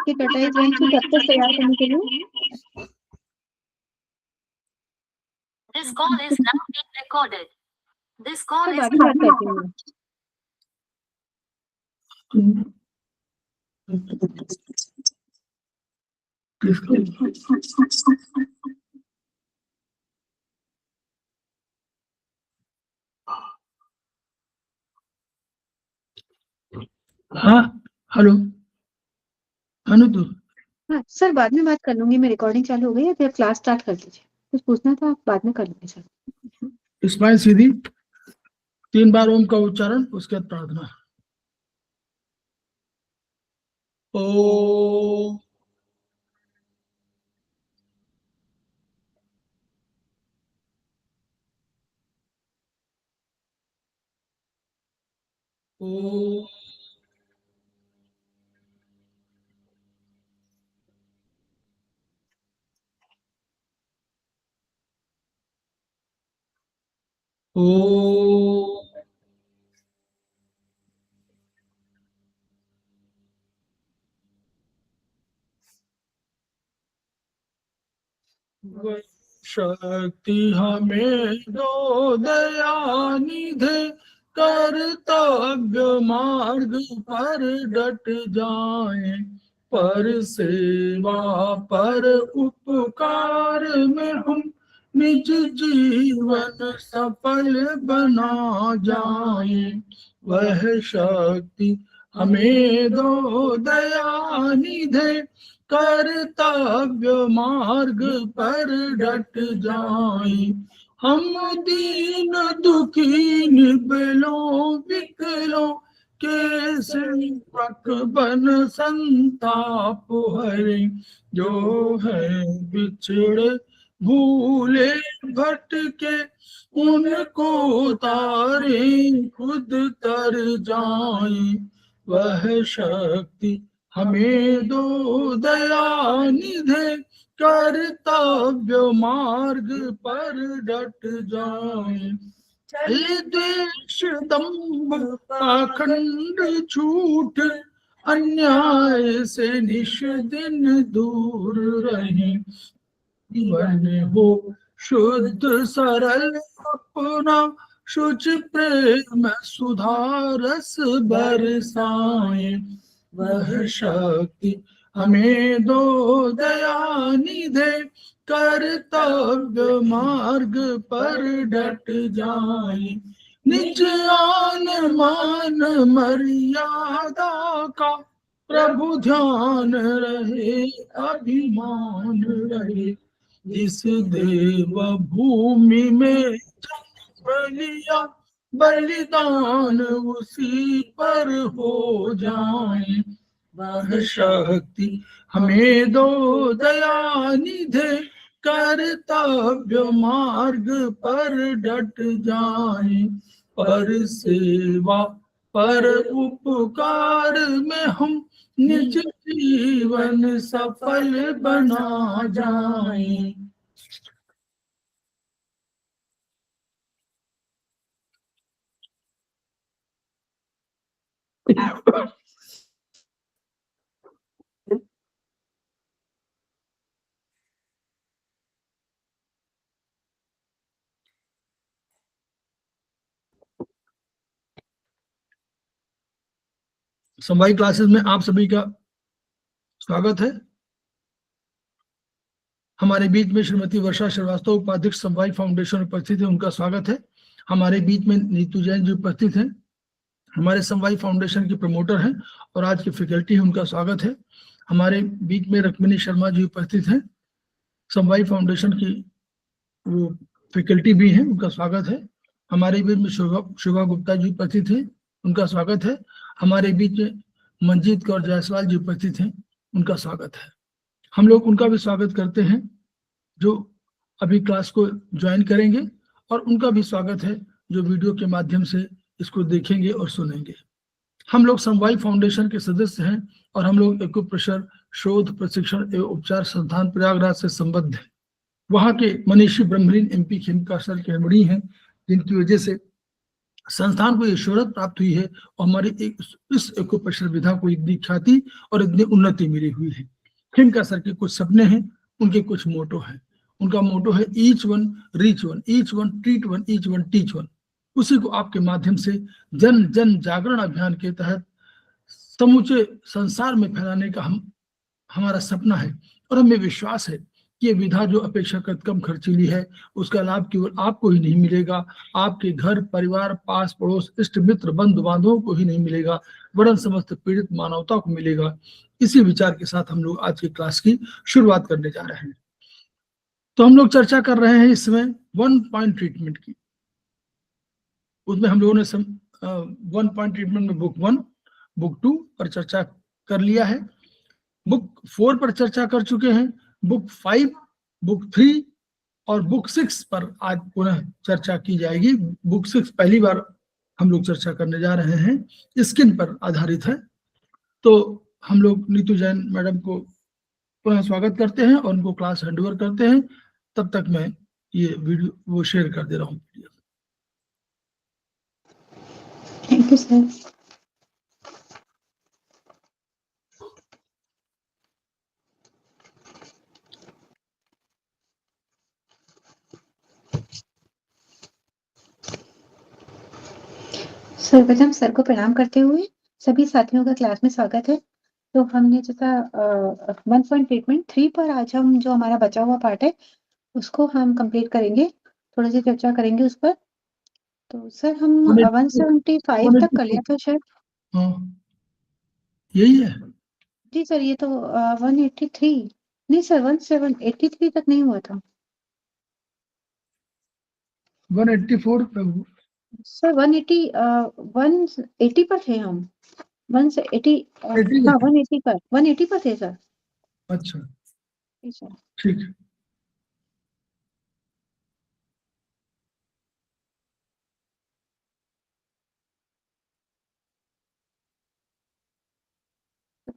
कि कटाई जंतु को कब तक तैयार करने के लिए This call is now being recorded. This call तो is बाद में बात करते हैं। हाँ हेलो अनु तो हाँ सर, बाद में बात कर लूंगी मैं। रिकॉर्डिंग चालू हो गई है, फिर क्लास स्टार्ट कर दीजिए। कुछ पूछना था, आप बाद में कर लेंगे सर। स्माइल सीधी 3 बार ओम का उच्चारण, उसके बाद प्रार्थना। ओ ओ ओ शक्ति हमें दो दया निधे, कर्तव्य मार्ग पर डट जाए, पर सेवा पर उपकार में हम निज जीवन सफल बना जाए। वह शक्ति हमें दो दया निधे, कर्तव्य मार्ग पर डट जाए। हम दीन दुखी निबलों विकलों के सेवक बन संताप हरे, जो है बिछड़े भूले भटके, उनको तारे खुद तर जाए। वह शक्ति हमें दो दया निधे, कर्तव्य मार्ग पर डट जाए। छल द्वेष दंभ पाखंड झूठ, अन्याय से निश दिन दूर रहे। जीवन हो शुद्ध सरल अपना, शुच प्रेम सुधारस बरसाए। वह शक्ति हमें दो दया निधे, कर्तव्य मार्ग पर डट जाए। निज आन मान मर्यादा का प्रभु ध्यान रहे, अभिमान रहे। जिस देव भूमि में जन्म लिया, बलिदान उसी पर हो जाए। वह शक्ति हमें दो दया निधे, कर्तव्य मार्ग पर डट जाए। पर सेवा पर उपकार में हम निज जीवन सफल बना जाए। समवायी क्लासेस में आप सभी का स्वागत है। हमारे बीच में श्रीमती वर्षा श्रीवास्तव उपाध्यक्ष समवायी फाउंडेशन उपस्थित है, उनका स्वागत है। हमारे बीच में नीतू जैन जी उपस्थित हैं, हमारे समवायी फाउंडेशन की प्रमोटर हैं और आज की फैकल्टी है, उनका स्वागत है। हमारे बीच में रश्मिनी शर्मा जी उपस्थित हैं, समवायी फाउंडेशन की वो फैकल्टी भी हैं, उनका स्वागत है। हमारे बीच में शोभा गुप्ता जी उपस्थित हैं, उनका स्वागत है। हमारे बीच में मंजीत कौर जायसवाल जी उपस्थित हैं, उनका स्वागत है। हम लोग उनका भी स्वागत करते हैं जो अभी क्लास को ज्वाइन करेंगे, और उनका भी स्वागत है जो वीडियो के माध्यम से इसको देखेंगे और सुनेंगे। हम लोग समवायी फाउंडेशन के सदस्य हैं और हम लोग एक्यूप्रेशर शोध प्रशिक्षण एवं उपचार संस्थान प्रयागराज से संबद्ध हैं। वहाँ के मनीषी ब्रह्मलीन MP खेमका सर के मणि हैं, जिनकी वजह से संस्थान को ये शोहरत प्राप्त हुई है और हमारी इस एक्यूप्रेशर विधा को इतनी ख्याति और इतनी उन्नति मिली हुई है। खिमका सर के कुछ सपने हैं, उनके कुछ मोटो हैं। उनका मोटो है each one reach one, each one treat one, each one teach one. उसी को आपके माध्यम से जन जन जागरण अभियान के तहत समूचे संसार में फैलाने का हमारा सपना है। और हमें विश्वास है कि ये विधा जो अपेक्षाकृत कम खर्चीली है, उसका लाभ केवल आपको ही नहीं मिलेगा, आपके घर परिवार पास पड़ोस इष्ट मित्र बंधु बांधवों को ही नहीं मिलेगा, वरन समस्त पीड़ित मानवता को मिलेगा। इसी विचार के साथ हम लोग आज की क्लास की शुरुआत करने जा रहे हैं। तो हम लोग चर्चा कर रहे हैं इस समय 1 पॉइंट ट्रीटमेंट की। उसमें हम लोगों ने 1 पॉइंट ट्रीटमेंट में बुक 1 बुक 2 पर चर्चा कर लिया है, बुक 4 पर चर्चा कर चुके हैं, बुक 5 बुक 3 और बुक 6 पर आज पुनः चर्चा की जाएगी। बुक 6 पहली बार हम लोग चर्चा करने जा रहे हैं, स्किन पर आधारित है। तो हम लोग नीतू जैन मैडम को पुनः स्वागत करते हैं और उनको क्लास हैंडओवर करते हैं। तब तक मैं ये वीडियो वो शेयर कर दे रहा हूँ। Thank you sir. सर्वप्रथम सर को प्रणाम करते हुए सभी साथियों का क्लास में स्वागत है। तो हमने जैसा 1 पॉइंट ट्रीटमेंट 3 पर आज हम जो हमारा बचा हुआ पार्ट है उसको हम कंप्लीट करेंगे, थोड़ी सी चर्चा करेंगे उस पर। तो सर हम 175 तक कर लिया था शायद। हाँ, यही है जी सर, ये तो 183 नहीं सर, 183 तक नहीं हुआ था 184 पे सर। 180 पर थे हम। 180 हाँ 180 पर थे सर। अच्छा जी सर। ठीक है।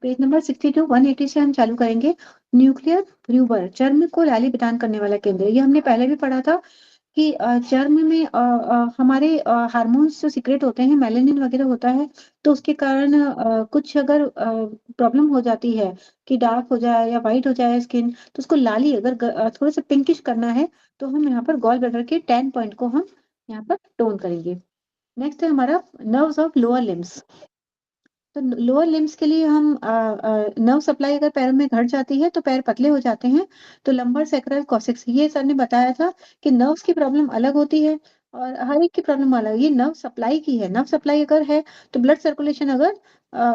पेज नंबर 62 180 से हम चालू करेंगे। न्यूक्लियर व्यूबर, चर्म को लाली प्रदान करने वाला केंद्र। ये हमने पहले भी पढ़ा था कि चर्म में हमारे हार्मोन्स जो सीक्रेट होते हैं, मेलानिन वगैरह होता है, तो उसके कारण कुछ अगर प्रॉब्लम हो जाती है कि डार्क हो जाए या व्हाइट हो जाए स्किन, तो उसको लाली अगर थोड़ा सा पिंकिश करना है तो हम यहाँ पर गॉल ब्लैडर के 10 पॉइंट को हम यहाँ पर टोन करेंगे। नेक्स्ट है हमारा नर्व्स ऑफ लोअर लिम्स। तो लोअर लिम्स के लिए हम नर्व सप्लाई अगर पैरों में घट जाती है तो पैर पतले हो जाते हैं, तो लंबर सैक्रल कॉक्सिक्स, ये सर ने बताया था कि नर्व्स की प्रॉब्लम अलग होती है और हर एक की प्रॉब्लम अलग। ये नर्व सप्लाई की है, नर्व सप्लाई अगर है तो ब्लड सर्कुलेशन अगर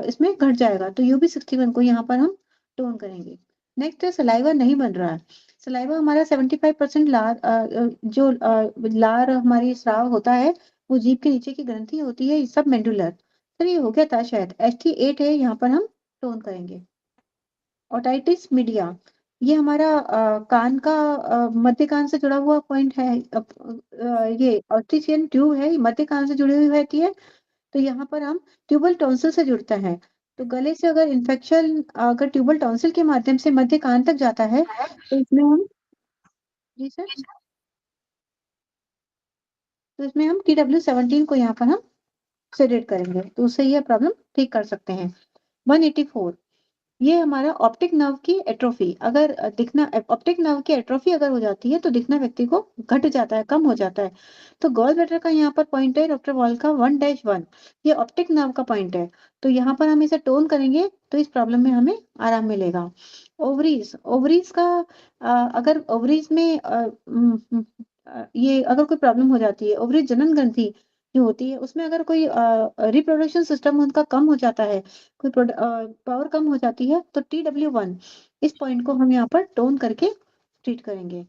इसमें घट जाएगा, तो UB61 को यहाँ पर हम टोन करेंगे। नेक्स्ट है सलाइवा नहीं बन रहा है। सलाइवा हमारा 75% लार जो लार हमारी स्राव होता है वो जीभ के नीचे की ग्रंथि होती है, सब मेडुलर। सर ये हो गया था शायद, ST8 है, यहाँ पर हम टोन करेंगे। ओटाइटिस मीडिया, ये हमारा कान का मध्य कान से जुड़ा हुआ पॉइंट है। ये ऑर्टिशियन ट्यूब है, मध्य कान से जुड़ी हुई रहती है, तो यहाँ पर हम ट्यूबल टॉन्सिल से जुड़ता है। तो गले से अगर इन्फेक्शन अगर ट्यूबल टॉन्सिल के माध्यम से मध्य कान तक जाता है तो इसमें हम जी सर, तो इसमें हम TW17 को यहाँ पर हम सेडेट करेंगे, तो उससे ये प्रॉब्लम ठीक कर सकते हैं। 184, ये हमारा ऑप्टिक नर्व की एट्रोफी, अगर दिखना ऑप्टिक नर्व की एट्रोफी अगर हो जाती है तो दिखना व्यक्ति को घट जाता है, कम हो जाता है। तो गॉल ब्लैडर का यहाँ पर पॉइंट है डॉक्टर वॉल का 1-1, ये ऑप्टिक नर्व का पॉइंट है, तो यहाँ पर हम इसे टोन करेंगे तो इस प्रॉब्लम में हमें आराम मिलेगा। ओवरीज, ओवरीज का अगर ओवरीज में ये अगर कोई प्रॉब्लम हो जाती है, ओवरीज जनन ग्रंथि जो होती है उसमें अगर कोई रिप्रोडक्शन सिस्टम उनका कम हो जाता है, कोई पावर कम हो जाती है, तो TW1 इस पॉइंट को हम यहाँ पर टोन करके ट्रीट करेंगे।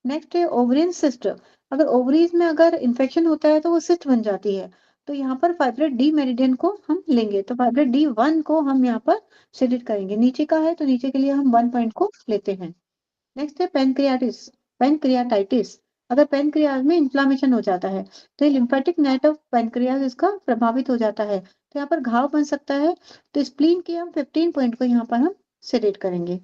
नेक्स्ट है ओवरियन सिस्ट, अगर ओवरीज में अगर इन्फेक्शन होता है तो वो सिस्ट बन जाती है, तो यहाँ पर फाइब्रेट डी मेरिडियन को हम लेंगे, तो फाइब्रेट D1 को हम यहाँ पर सेलेक्ट करेंगे। नीचे का है तो नीचे के लिए हम 1 पॉइंट को लेते हैं। नेक्स्ट है पेनक्रियाटिस, पेनक्रियाटाइटिस, अगर पेनक्रियाज में इन्फ्लामेशन हो जाता है तो ये लिम्फेटिक नेट ऑफ पेनक्रियाज इसका प्रभावित हो जाता है, तो यहाँ पर घाव बन सकता है, तो स्प्लीन के हम 15 पॉइंट को यहाँ पर हम सेलेक्ट करेंगे।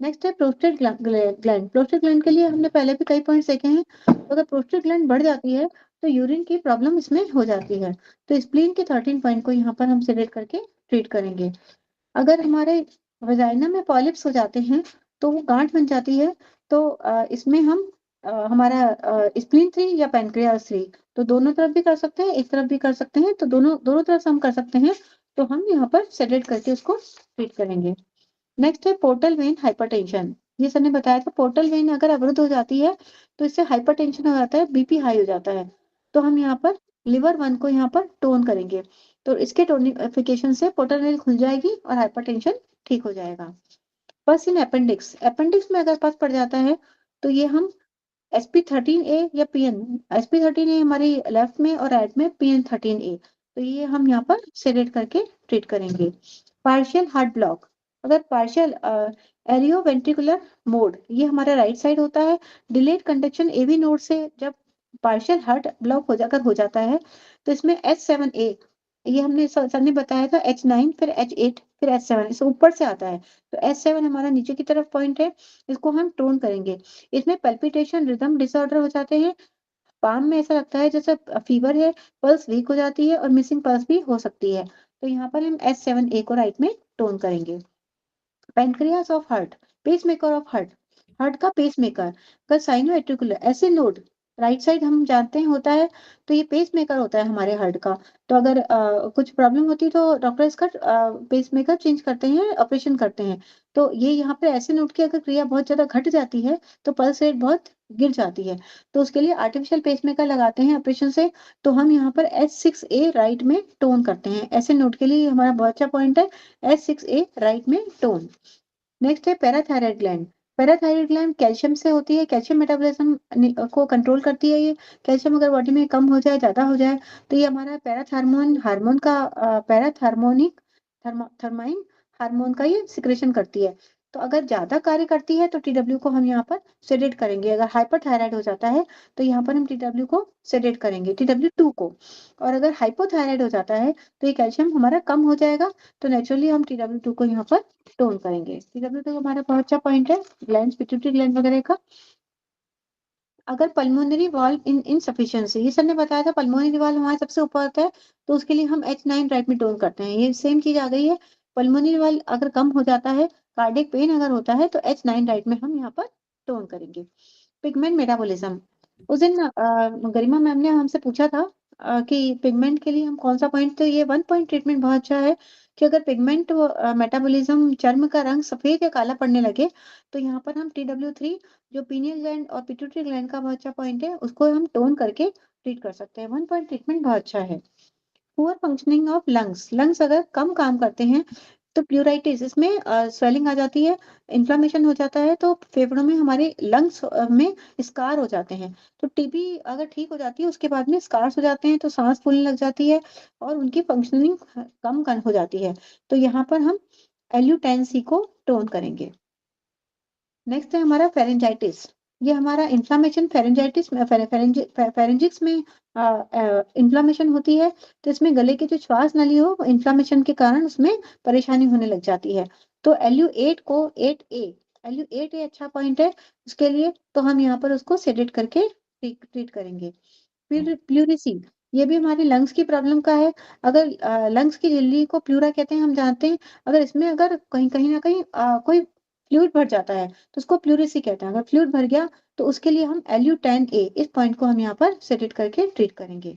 नेक्स्ट है प्रोस्टेट ग्लैंड। प्रोस्टेट ग्लैंड के लिए हमने पहले भी कई पॉइंट्स देखे हैं, तो अगर प्रोस्टेट ग्लैंड बढ़ जाती है तो यूरिन की प्रॉब्लम इसमें हो जाती है। तो स्प्लीन के 13 पॉइंट को यहाँ पर हम सिलेक्ट करके ट्रीट करेंगे। अगर हमारे वजाइना में पॉलिप्स हो जाते हैं, तो वो गांठ बन जाती है, तो इसमें हम हमारा स्प्लीन 3 या पैनक्रियास 3, तो दोनों तरफ भी कर सकते हैं, एक तरफ भी कर सकते हैं, तो दोनों दोनों तरफ से हम कर सकते हैं, तो हम यहाँ पर सेलेक्ट करके उसको ट्रीट करेंगे। नेक्स्ट है पोर्टल वेन हाइपरटेंशन। ये सर ने बताया था, पोर्टल वेन अगर अवरुद्ध हो जाती है, तो इससे हाइपरटेंशन हो जाता है, बीपी हाई हो जाता है। तो हम यहाँ पर लिवर 1 को यहाँ पर टोन करेंगे, तो इसके टोनिफिकेशन से पोर्टल वेन खुल जाएगी और हाइपरटेंशन ठीक हो जाएगा। बस इन अपेंडिक्स, अपेंडिक्स में अगर पस पड़ जाता है, तो ये हम sp13a या pn, sp13a हमारी लेफ्ट में और राइट में, pn13a, तो ये हम यहाँ पर सिलेक्ट करके ट्रीट करेंगे। पार्शियल हार्ट ब्लॉक, अगर पार्शियल एरियो वेंट्रिकुलर मोड, ये हमारा राइट साइड होता है, डिलेड कंडक्शन एवी नोड से जब पार्शियल हार्ट ब्लॉक हो जाता है, तो इसमें H7A, ये हमने सर ने बताया था, H9 फिर H8 फिर H7, इसे ऊपर से आता है, तो H7 हमारा नीचे की तरफ पॉइंट है, इसको हम टोन करेंगे। इसमें पल्पिटेशन रिदम डिसऑर्डर हो जाते हैं, पाम में ऐसा लगता है जैसे फीवर है, पल्स वीक हो जाती है और मिसिंग पल्स भी हो सकती है, तो यहाँ पर हम H7A को राइट में टोन करेंगे। Pancreas of heart, pacemaker of heart, heart का पेसमेकर का साइनो एट्रिकुलर ऐसे नोड राइट साइड हम जानते हैं होता है, तो ये पेसमेकर होता है हमारे हार्ट का। तो अगर कुछ प्रॉब्लम होती है, तो डॉक्टर इसका पेसमेकर चेंज करते हैं, ऑपरेशन करते हैं। तो ये यहाँ पे ऐसे नोड की अगर क्रिया बहुत ज्यादा घट जाती है, तो पल्स रेट बहुत गिर जाती है, तो उसके लिए आर्टिफिशियल पेसमेकर लगाते हैं ऑपरेशन से। तो हम यहाँ पर H6A राइट में टोन करते हैं, ऐसे नोड के लिए हमारा बहुत अच्छा पॉइंट है, H6A राइट में टोन। नेक्स्ट है parathyroid gland. Parathyroid gland calcium से होती है, कैल्शियम मेटाबॉलिज्म को कंट्रोल करती है। ये कैल्शियम अगर बॉडी में कम हो जाए, ज्यादा हो जाए, तो ये हमारा पैराथार्मोन हार्मोन का पैराथार्मोनिक थर्माइन हार्मोन का ये सिक्रेशन करती है। तो अगर ज्यादा कार्य करती है, तो टीडब्ल्यू को हम यहाँ पर सेडेट करेंगे। अगर हाइपरथायराइड हो जाता है, तो यहाँ पर हम टीडब्ल्यू को सेडेट करेंगे, TW2 को। और अगर हाइपोथायराइड हो जाता है, तो ये कैल्शियम हमारा कम हो जाएगा, तो नेचुरली हम TW2 को यहाँ पर टोन करेंगे। TW2 हमारा बहुत अच्छा पॉइंट है, ग्लैंड, पिट्यूटरी ग्लैंड वगैरह का। अगर पल्मोनरी वाल्व इन इनसफिशिएंसी, ये सर ने बताया था, पल्मोनरी वाल्व हमारा सबसे ऊपर होता है, तो उसके लिए हम H9 राइट में टोन करते हैं। ये सेम चीज आ गई है, पल्मोनरी वाल्व अगर कम हो जाता है, कार्डियक पेन अगर होता है, तो H9 राइट में हम यहाँ पर टोन करेंगे। पिगमेंट मेटाबॉलिज्म, उस दिन गरिमा मैम ने हमसे पूछा था कि पिगमेंट के लिए हम कौन सा पॉइंट, तो ये 1 पॉइंट ट्रीटमेंट बहुत अच्छा है कि अगर पिगमेंट मेटाबॉलिज्म, चर्म का रंग सफेद या काला पड़ने लगे, तो यहाँ पर हम TW3, जो पीनियल ग्लैंड और पिट्यूटरी ग्लैंड का बहुत अच्छा पॉइंट है, उसको हम टोन करके ट्रीट कर सकते हैं। 1 पॉइंट ट्रीटमेंट बहुत अच्छा है। Poor functioning of lungs, lungs अगर कम काम करते हैं, तो प्लूराइटिस, इसमें स्वेलिंग आ जाती है, इन्फ्लामेशन हो जाता है, तो फेफड़ों में हमारे लंग्स में स्कार हो जाते हैं। तो टीबी अगर ठीक हो जाती है, उसके बाद में स्कार्स हो जाते हैं, तो सांस फूलने लग जाती है और उनकी फंक्शनिंग कम हो जाती है। तो यहाँ पर हम LU10C को टोन करेंगे। नेक्स्ट है हमारा फेरेंजाइटिस। ये हमारा इन्फ्लामेशन, फेरेंजाइटिस में फेरेंजिक्स में इन्फ्लामेशन होती है, तो इसमें गले की जो श्वास नली हो, इन्फ्लामेशन के कारण उसमें परेशानी होने लग जाती है। तो LU8 को 8A, LU8A अच्छा पॉइंट है उसके लिए, तो हम यहाँ पर उसको सेडेट करके ट्रीट करेंगे। फिर प्लूरिसी, ये भी हमारी लंग्स की प्रॉब्लम का है। अगर लंग्स की झिल्ली को प्लूरा कहते हैं, हम जानते हैं। अगर इसमें अगर कहीं कहीं ना कहीं कोई फ्लूइड भर जाता है, तो उसको प्लूरिसी कहते हैं। अगर फ्लूइड भर गया, तो उसके लिए हम LU10A, इस पॉइंट को हम यहाँ पर सेटेट करके ट्रीट करेंगे।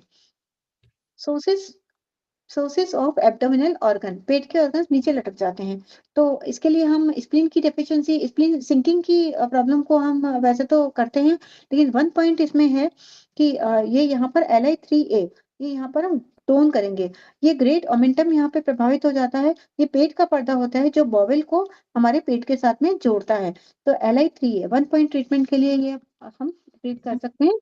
सोसिस, सोसिस ऑफ एब्डोमिनल ऑर्गन, पेट के ऑर्गन नीचे लटक जाते हैं, तो इसके लिए हम स्प्लीन की डेफिशिएंसी, स्प्लीन सिंकिंग की प्रॉब्लम को हम वैसे तो करते हैं, लेकिन 1 पॉइंट इसमें है कि ये यहाँ पर Li3A, ये यहाँ पर हम टोन करेंगे। ये ग्रेट ओमेंटम यहाँ पे प्रभावित हो जाता है। ये पेट का पर्दा होता है, जो बॉवेल को हमारे पेट के साथ में जोड़ता है। तो Li3A 1 पॉइंट ट्रीटमेंट के लिए ये हम ट्रीट कर सकते हैं,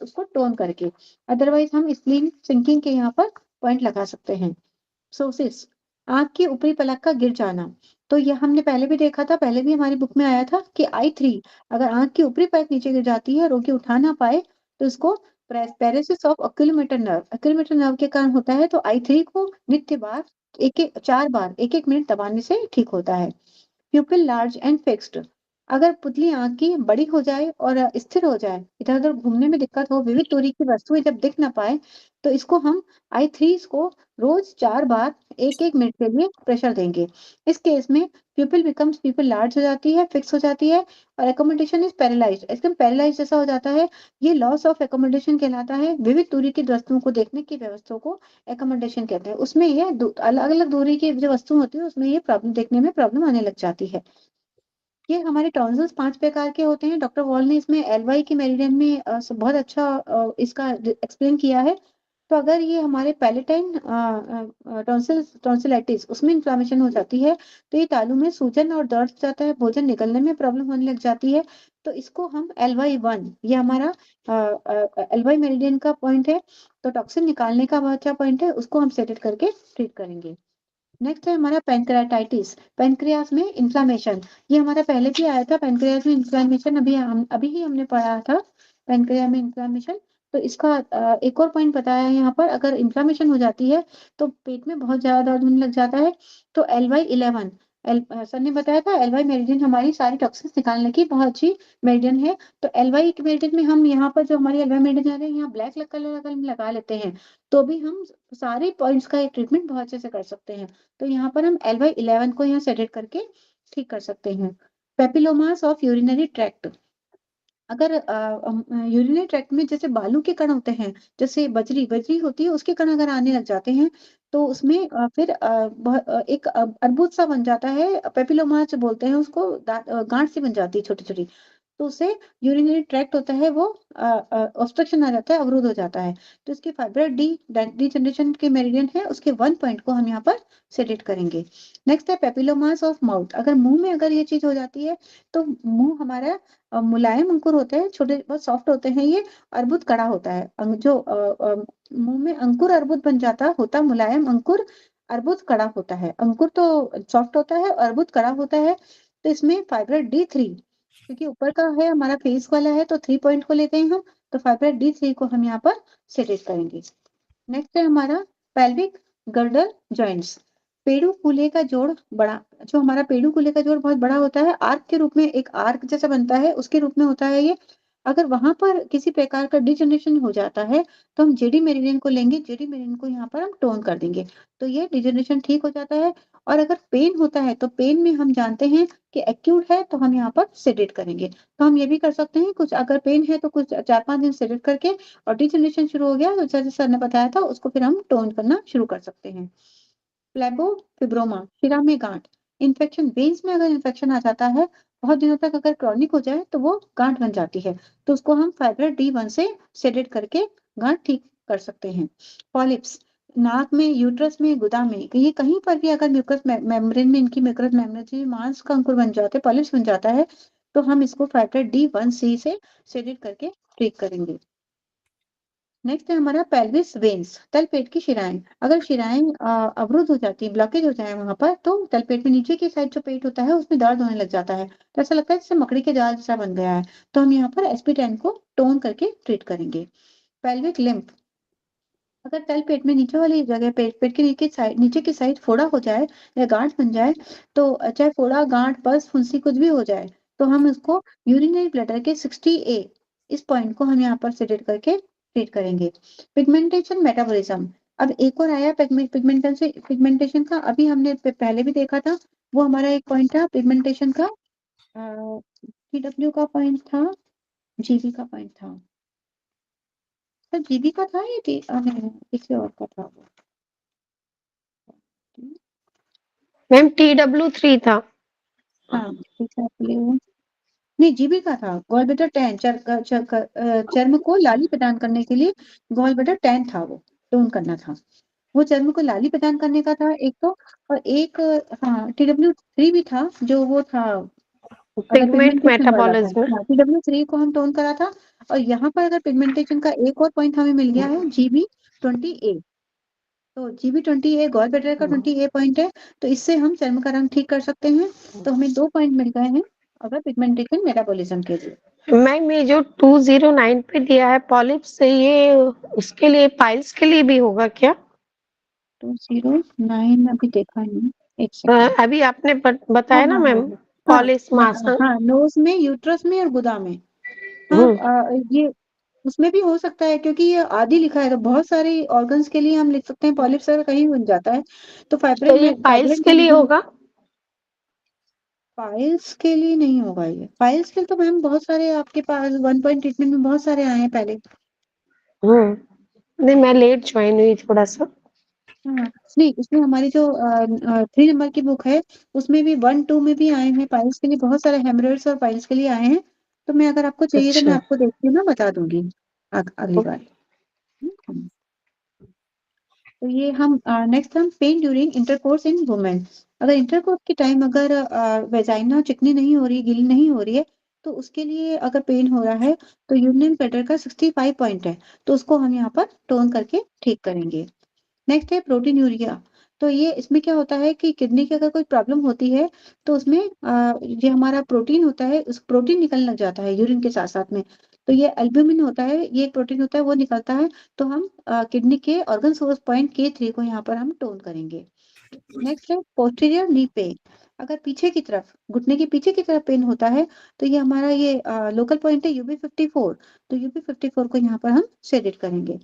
उसको टोन करके। अदरवाइज हम स्प्लीन सिंकिंग के यहाँ पर पॉइंट लगा सकते हैं। सोसिस, आंख की ऊपरी पलक का गिर जाना, तो यह हमने पहले भी देखा था, पहले भी हमारी बुक में आया था कि I3, अगर आंख की ऊपरी पलक नीचे गिर जाती है, रोगी उठा ना पाए, तो इसको पैरेसिस ऑफ ऑक्यूलोमेटर नर्व, ऑक्यूलोमेटर नर्व के कारण होता है। तो I3 को नित्य बार 4 बार 1-1 मिनट दबाने से ठीक होता है। प्यूपिल लार्ज एंड फिक्स्ड, अगर पुतली आँख की बड़ी हो जाए और स्थिर हो जाए, इधर-उधर घूमने में दिक्कत हो, विविध दूरी की वस्तुएँ जब दिख ना पाएँ, तो इसको हम आई 3 को रोज़ 4 बार 1-1 मिनट के लिए प्रेशर देंगे। इस केस में प्यूपिल लार्ज हो जाती है, फिक्स हो जाती है और अकोमोडेशन इज़ पैरालाइज़्ड, एकदम पैरालाइज़ जैसा हो जाता है। ये लॉस ऑफ अकोमोडेशन कहलाता है। विविध दूरी की वस्तुओं को देखने की व्यवस्था को अकोमोडेशन कहते हैं। उसमें ये अलग-अलग दूरी की जो वस्तु होती है, उसमें ये प्रॉब्लम देखने में प्रॉब्लम आने लग जाती है। ये हमारे टॉन्सिल्स 5 प्रकार के होते हैं। डॉक्टर वॉल ने इसमें एलवाई के मेरिडियन में बहुत अच्छा इसका एक्सप्लेन किया है। तो अगर ये हमारे पैलेटाइन टॉन्सिलाइटिस उसमें इन्फ्लेमेशन हो जाती है, तो ये तालू में सूजन और दर्द हो जाता है, भोजन निगलने में प्रॉब्लम होने लग जाती है। तो इसको हम LY1 ये हमारा एलवाई मेरिडियन का पॉइंट है। तो टॉक्सिन निकालने का बहुत अच्छा पॉइंट है, उसको हम सेटेड करके ट्रीट करेंगे। नेक्स्ट है हमारा पैनक्रेटाइटिस, पैनक्रियाज में इन्फ्लेमेशन। ये हमारा पहले भी आया था, पैनक्रियाज में इन्फ्लेमेशन अभी ही हमने पढ़ा था, पैनक्रिया में इन्फ्लेमेशन। तो इसका एक और पॉइंट बताया है यहाँ पर, अगर इन्फ्लेमेशन हो जाती है तो पेट में बहुत ज़्यादा दर्द होने लग जाता है। तो LY11 सर ने बताया था LY मेरिडियन हमारी सारी टॉक्सिन्स निकालने की बहुत अच्छी मेरिडियन है। तो LY मेरिडियन में हम यहाँ पर जो हमारी LY मेरिडियन आ रही है, यहाँ ब्लैक कलर अगर हम लगा लेते हैं, तो भी हम सारे पॉइंट्स का ट्रीटमेंट बहुत अच्छे से कर सकते हैं। तो यहाँ पर हम LY11 को यहाँ सेटेड करके ठीक कर सकते हैं। पेपिलोमास ऑफ यूरिनरी ट्रैक्ट, अगर यूरिनरी ट्रैक्ट में जैसे बालू के कण होते हैं, जैसे बजरी होती है, उसके कण अगर आने लग जाते हैं, तो उसमें फिर एक अर्बुद सा बन जाता है, पेपिलोमास बोलते हैं उसको, गांठ सी बन जाती है छोटी-छोटी। तो उससे यूरिनरी ट्रैक्ट होता है वो ऑब्स्ट्रक्शन आ जाता है, अवरोध हो जाता है। तो इसके फाइब्रोइड डीजनरेशन के मेरिडियन है, उसके 1 पॉइंट को हम यहाँ पर सेटेड करेंगे। नेक्स्ट है पेपिलोमास ऑफ माउथ, अगर मुँह में अगर ये चीज़ हो जाती है, तो मुँह हमारा मुलायम अंकुर होते हैं, छोटे बहुत सॉफ्ट होते हैं ये, अर्बुद कड़ा होता है। मुँह में अंकुर अर्बुद बन जाता होता मुलायम अंकुर, अर्बुद कड़ा होता है। अंकुर तो सॉफ्ट होता है, अर्बुद कड़ा होता है। तो इसमें फाइब्रोइड D3, क्योंकि ऊपर का है हमारा फेस वाला है, तो 3 पॉइंट को लेते हैं हम, तो फाइब्रोइड D3 को हम यहाँ पर सेटेड करेंगे। नेक्स्ट है हमारा पेल्विक गर्डर जॉइंट्स, पेड़ू कूल्हे का जोड़ बड़ा, जो हमारा पेड़ू कूल्हे का जोड़ बहुत बड़ा होता है, आर्क के रूप में, एक आर्क जैसा बनता है, उसके रूप में होता है ये। अगर वहां पर किसी प्रकार का डिजनरेशन हो जाता है, तो हम जेडी मेरिडियन को लेंगे, जेडी मेरिडियन को यहाँ पर हम टोन कर देंगे, तो ये डिजनरेशन ठीक हो जाता है। और अगर पेन होता है, तो पेन में हम जानते हैं कि एक्यूट है, तो हम यहाँ पर सेडेट करेंगे। तो हम ये भी कर सकते हैं, कुछ अगर पेन है तो कुछ 4-5 दिन सेडेट करके, और डिजनरेशन शुरू हो गया तो जैसे सर ने बताया था, उसको फिर हम टोन करना शुरू कर सकते हैं। फ्लेबोफिब्रोमा, शिरा में गांठ, इन्फेक्शन, वेन्स में अगर इन्फेक्शन आ जाता है, बहुत दिनों तक अगर क्रॉनिक हो जाए, तो वो गांठ बन जाती है, तो उसको हम फाइब्रोइड D1 से सेडेट करके गांठ ठीक कर सकते हैं। पॉलिप्स, नाक में, यूट्रस में, गुदा में, ये कहीं पर भी अगर म्यूकस मेम्ब्रेन में, इनकी म्यूकस मेम्ब्रेन मांस का अंकुर बन जाते हैं, पॉलिप्स बन जाता है, तो हम इसको फाइब्रोइड D1C से सेडेट करके ट्रीट करेंगे। नेक्स्ट है हमारा पेल्विस वेन्स, तलपेट की शिराएं, अगर शिराएं अवरुद्ध हो जाती है, ब्लॉकेज हो जाए वहां पर, तो तलपेट में नीचे की साइड जो पेट होता है, उसमें दर्द होने लग जाता है, तो ऐसा लगता है जैसे मकड़ी के जाल जैसा बन गया है, तो हम यहाँ पर SP10 को टोन करके ट्रीट करेंगे। पेल्विक लिम्फ, अगर तलपेट में नीचे वाली जगह पेट के नीचे की साइड फोड़ा हो जाए या गांठ बन जाए, तो चाहे फोड़ा, गांठ, बस, फुंसी कुछ भी हो जाए, तो हम इसको यूरिनरी ब्लैडर के 60A इस पॉइंट को हम यहाँ पर सेडेट करके ट्रीट करेंगे। पिगमेंटेशन मेटाबॉलिज्म, अब एक और आया पिगमेंटेशन का, अभी हमने पहले भी देखा था, वो हमारा एक पॉइंट था पिगमेंटेशन का, TW का पॉइंट था, GB का पॉइंट था, तो GB का था या नहीं, किसी और का था वो। मैम TW3 था। हाँ, नहीं, जीबी का था, गॉल बेटर 10, चर्म को लाली प्रदान करने के लिए गॉल बेटर 10 था, वो टोन करना था, वो चर्म को लाली प्रदान करने का था एक तो, और एक हाँ TW3 भी था, जो वो था अगर पिगमेंट पिगमेंटेशन वाला था, मेटाबॉलिज्म। हाँ TW3 को हम टोन करा था। और यहाँ पर अगर पिगमेंटेशन का एक और पॉइंट हमें मिल गया है, GB20A, तो GB20A गॉल बेटर का 20A पॉइंट है, तो इससे हम चर्म का रंग ठीक कर सकते हैं। तो हमें 2 पॉइंट मिल गए हैं अगर पिगमेंटेशन मेटाबॉलिज्म के लिए। मैम ये जो 209 पे दिया है पॉलिप्स से, ये उसके लिए, पाइल्स के लिए भी होगा क्या? 209 अभी देखा नहीं, एक सेकंड। अभी आपने बताया ना मैम। पॉलिस मासन। हाँ, नोज में, यूट्रस में और गुदा में। हाँ, ये उसमें भी हो सकता है, क्योंकि ये आदि लिखा है, तो बहुत सारे ऑर्गन्स के लिए हम लिख सकते हैं पॉलिप्स, अगर कहीं बन जाता है तो तो ये पाइल्स के लिए होगा? पाइल्स के लिए नहीं होगा ये। पाइल्स के लिए तो मैम बहुत सारे आपके पास 1 पॉइंट ट्रीटमेंट में बहुत सारे आए हैं पहले। नहीं, मैं लेट ज्वाइन हुई थोड़ा सा। हाँ, नहीं, इसमें हमारी जो 3 नंबर की बुक है उसमें भी 1, 2 में भी आए हैं पाइल्स के लिए, बहुत सारे हेमरॉइड्स और पाइल्स के लिए आए हैं। तो मैं, अगर आपको चाहिए तो मैं अच्छा। आपको देख के ना बता दूंगी अगली बार। तो ये हम नेक्स्ट हम पेन ड्यूरिंग इंटरकोर्स इन वुमेन। अगर इंटरकोर्स के टाइम अगर वेजाइना चिकनी नहीं हो रही, गीली नहीं हो रही है, तो उसके लिए अगर पेन हो रहा है तो यूरिन ब्लैडर का 65 पॉइंट है, तो उसको हम यहाँ पर टोन करके ठीक करेंगे। नेक्स्ट है प्रोटीन यूरिया। तो ये इसमें क्या होता है कि किडनी की अगर कोई प्रॉब्लम होती है तो उसमें ये हमारा प्रोटीन होता है, उस प्रोटीन निकलने लग जाता है यूरिन के साथ साथ में। तो ये एल्ब्यूमिन होता है, ये एक प्रोटीन होता है, वो निकलता है। तो हम किडनी के ऑर्गन सोर्स पॉइंट K3 को यहाँ पर हम टोन करेंगे। नेक्स्ट है पोस्टीरियर नी पेन। अगर पीछे की तरफ, घुटने के पीछे की तरफ पेन होता है तो ये हमारा ये लोकल पॉइंट है UB54। तो UB54 को यहाँ पर हम शेडेड करेंगे।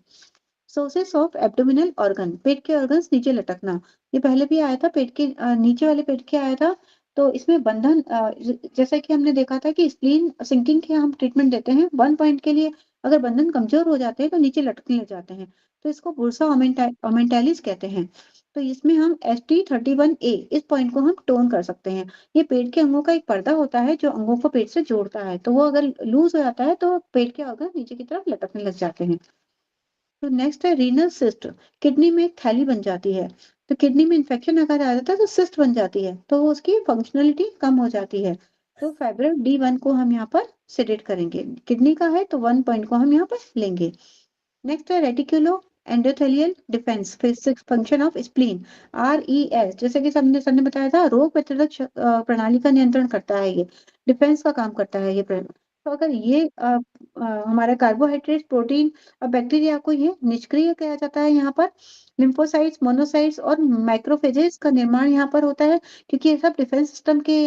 सोर्सेस ऑफ एब्डोमिनल ऑर्गन, पेट के ऑर्गन्स नीचे लटकना, ये पहले भी आया था, पेट के नीचे वाले पेट के आया था। तो इसमें बंधन, जैसा कि हमने देखा था कि स्प्लीन सिंकिंग के हम ट्रीटमेंट देते हैं 1 पॉइंट के लिए। अगर बंधन कमजोर हो जाते हैं तो नीचे लटकने लग जाते हैं, तो इसको बुर्सा ओमेंटालिस कहते हैं। तो इसमें हम ST31A इस पॉइंट को हम टोन कर सकते हैं। ये पेट के अंगों का एक पर्दा होता है जो अंगों को पेट से जोड़ता है, तो वो अगर लूज हो जाता है तो पेट के ऑर्गन नीचे की तरफ लटकने लग जाते हैं। तो नेक्स्ट है रीनल सिस्ट। किडनी में एक थैली बन जाती है, तो किडनी में इन्फेक्शन अगर आ जाता है तो सिस्ट बन जाती है, तो वो उसकी फंक्शनलिटी कम हो जाती है। तो फाइब्रो D1 को हम यहाँ पर सेडेट करेंगे। किडनी का है तो 1 पॉइंट को हम यहाँ पर लेंगे। नेक्स्ट है reticulo endothelial defence physics function of spleen, RES। जैसे कि सबने सर ने बताया था, रोग प्रतिरोधक प्रणाली का नियंत्रण करता है, ये डिफेंस का काम करता है ये तो अगर ये हमारा कार्बोहाइड्रेट, प्रोटीन और बैक्टीरिया को ये निष्क्रिय किया जाता है, यहाँ पर लिम्फोसाइट्स, मोनोसाइट्स और माइक्रोफेजेस का निर्माण यहाँ पर होता है, क्योंकि ये सब डिफेंस सिस्टम के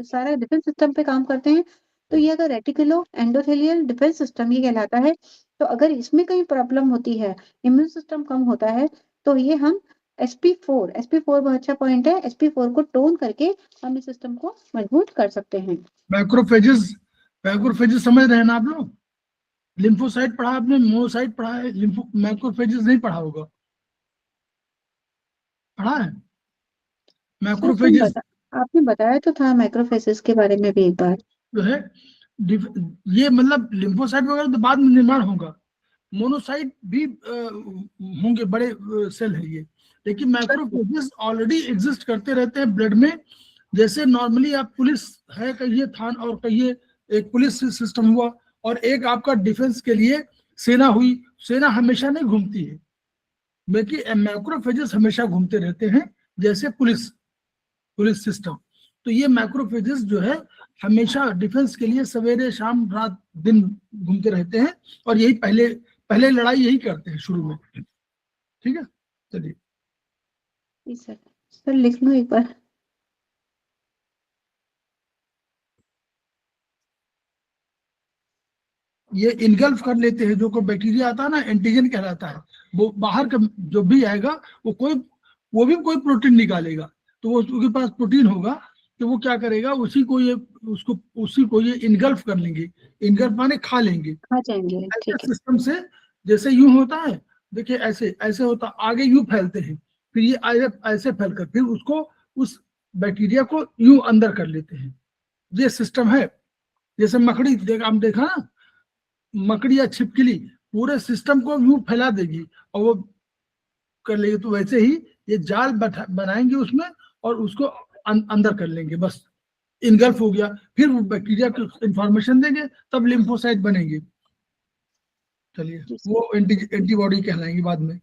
सारा डिफेंस सिस्टम पे काम करते हैं। तो ये अगर रेटिकुलो एंडोथेलियल डिफेंस सिस्टम ये कहलाता है। तो अगर इसमें कहीं प्रॉब्लम होती है, इम्यून सिस्टम कम होता है, तो ये हम SP4 बहुत अच्छा पॉइंट है, SP4 को टोन करके हम इस सिस्टम को मजबूत कर सकते हैं। मैक्रोफेजेस, मैक्रोफेजेस समझ रहे हैं ना आप लोग? लिम्फोसाइट पढ़ा आपने, मोनोसाइट पढ़ा है, मैक्रोफेजेस नहीं पढ़ा होगा, पढ़ा है? मैक्रोफेजेस आपने बताया तो था माइक्रोफेसिस के बारे में भी एक बार। जो है ये मतलब लिम्फोसाइट वगैरह तो बाद में निर्माण होगा, मोनोसाइट भी होंगे, बड़े सेल है ये, लेकिन मैक्रोफेजेस ऑलरेडी एग्जिस्ट करते रहते हैं ब्लड में। जैसे नॉर्मली आप पुलिस है कहिए, थान और कहिए, एक पुलिस सिस्टम हुआ, और एक आपका डिफेंस के लिए सेना हुई। सेना हमेशा नहीं घूमती है, बल्कि मैक्रोफेजेस हमेशा घूमते रहते हैं, जैसे पुलिस पुलिस सिस्टम। तो ये मैक्रोफेजेस जो है हमेशा डिफेंस के लिए सवेरे शाम रात दिन घूमते रहते हैं, और यही पहले पहले लड़ाई यही करते हैं शुरू में। ठीक है, चलिए। सर लिख लो एक बार। ये इनगल्फ कर लेते हैं, जो कोई बैक्टीरिया आता है ना, एंटीजन कहलाता है, वो बाहर का जो भी आएगा वो भी कोई प्रोटीन निकालेगा, तो वो उसके पास प्रोटीन होगा, तो वो क्या करेगा, उसी को ये इनगल्फ कर लेंगे। इनगल्फ माने खा लेंगे, खा जाएंगे, ठीक है। सिस्टम से। जैसे यूं होता है, देखिए ऐसे ऐसे होता, आगे यूं फैलते हैं, फिर ये ऐसे फैलकर फिर उसको, उस बैक्टीरिया को यूं अंदर कर लेते हैं। ये सिस्टम है। जैसे मकड़ी हम देखा ना, मकड़ी या छिपकली पूरे सिस्टम को यूं फैला देगी और वो कर लेगी, तो वैसे ही ये जाल बनाएंगे उसमें और उसको अंदर कर लेंगे, बस इनगल्फ हो गया। फिर वो बैक्टीरिया को इंफॉर्मेशन देंगे, तब लिम्फोसाइट बनेंगे। चलिए, वो एंटीबॉडी कहलाएंगे बाद में।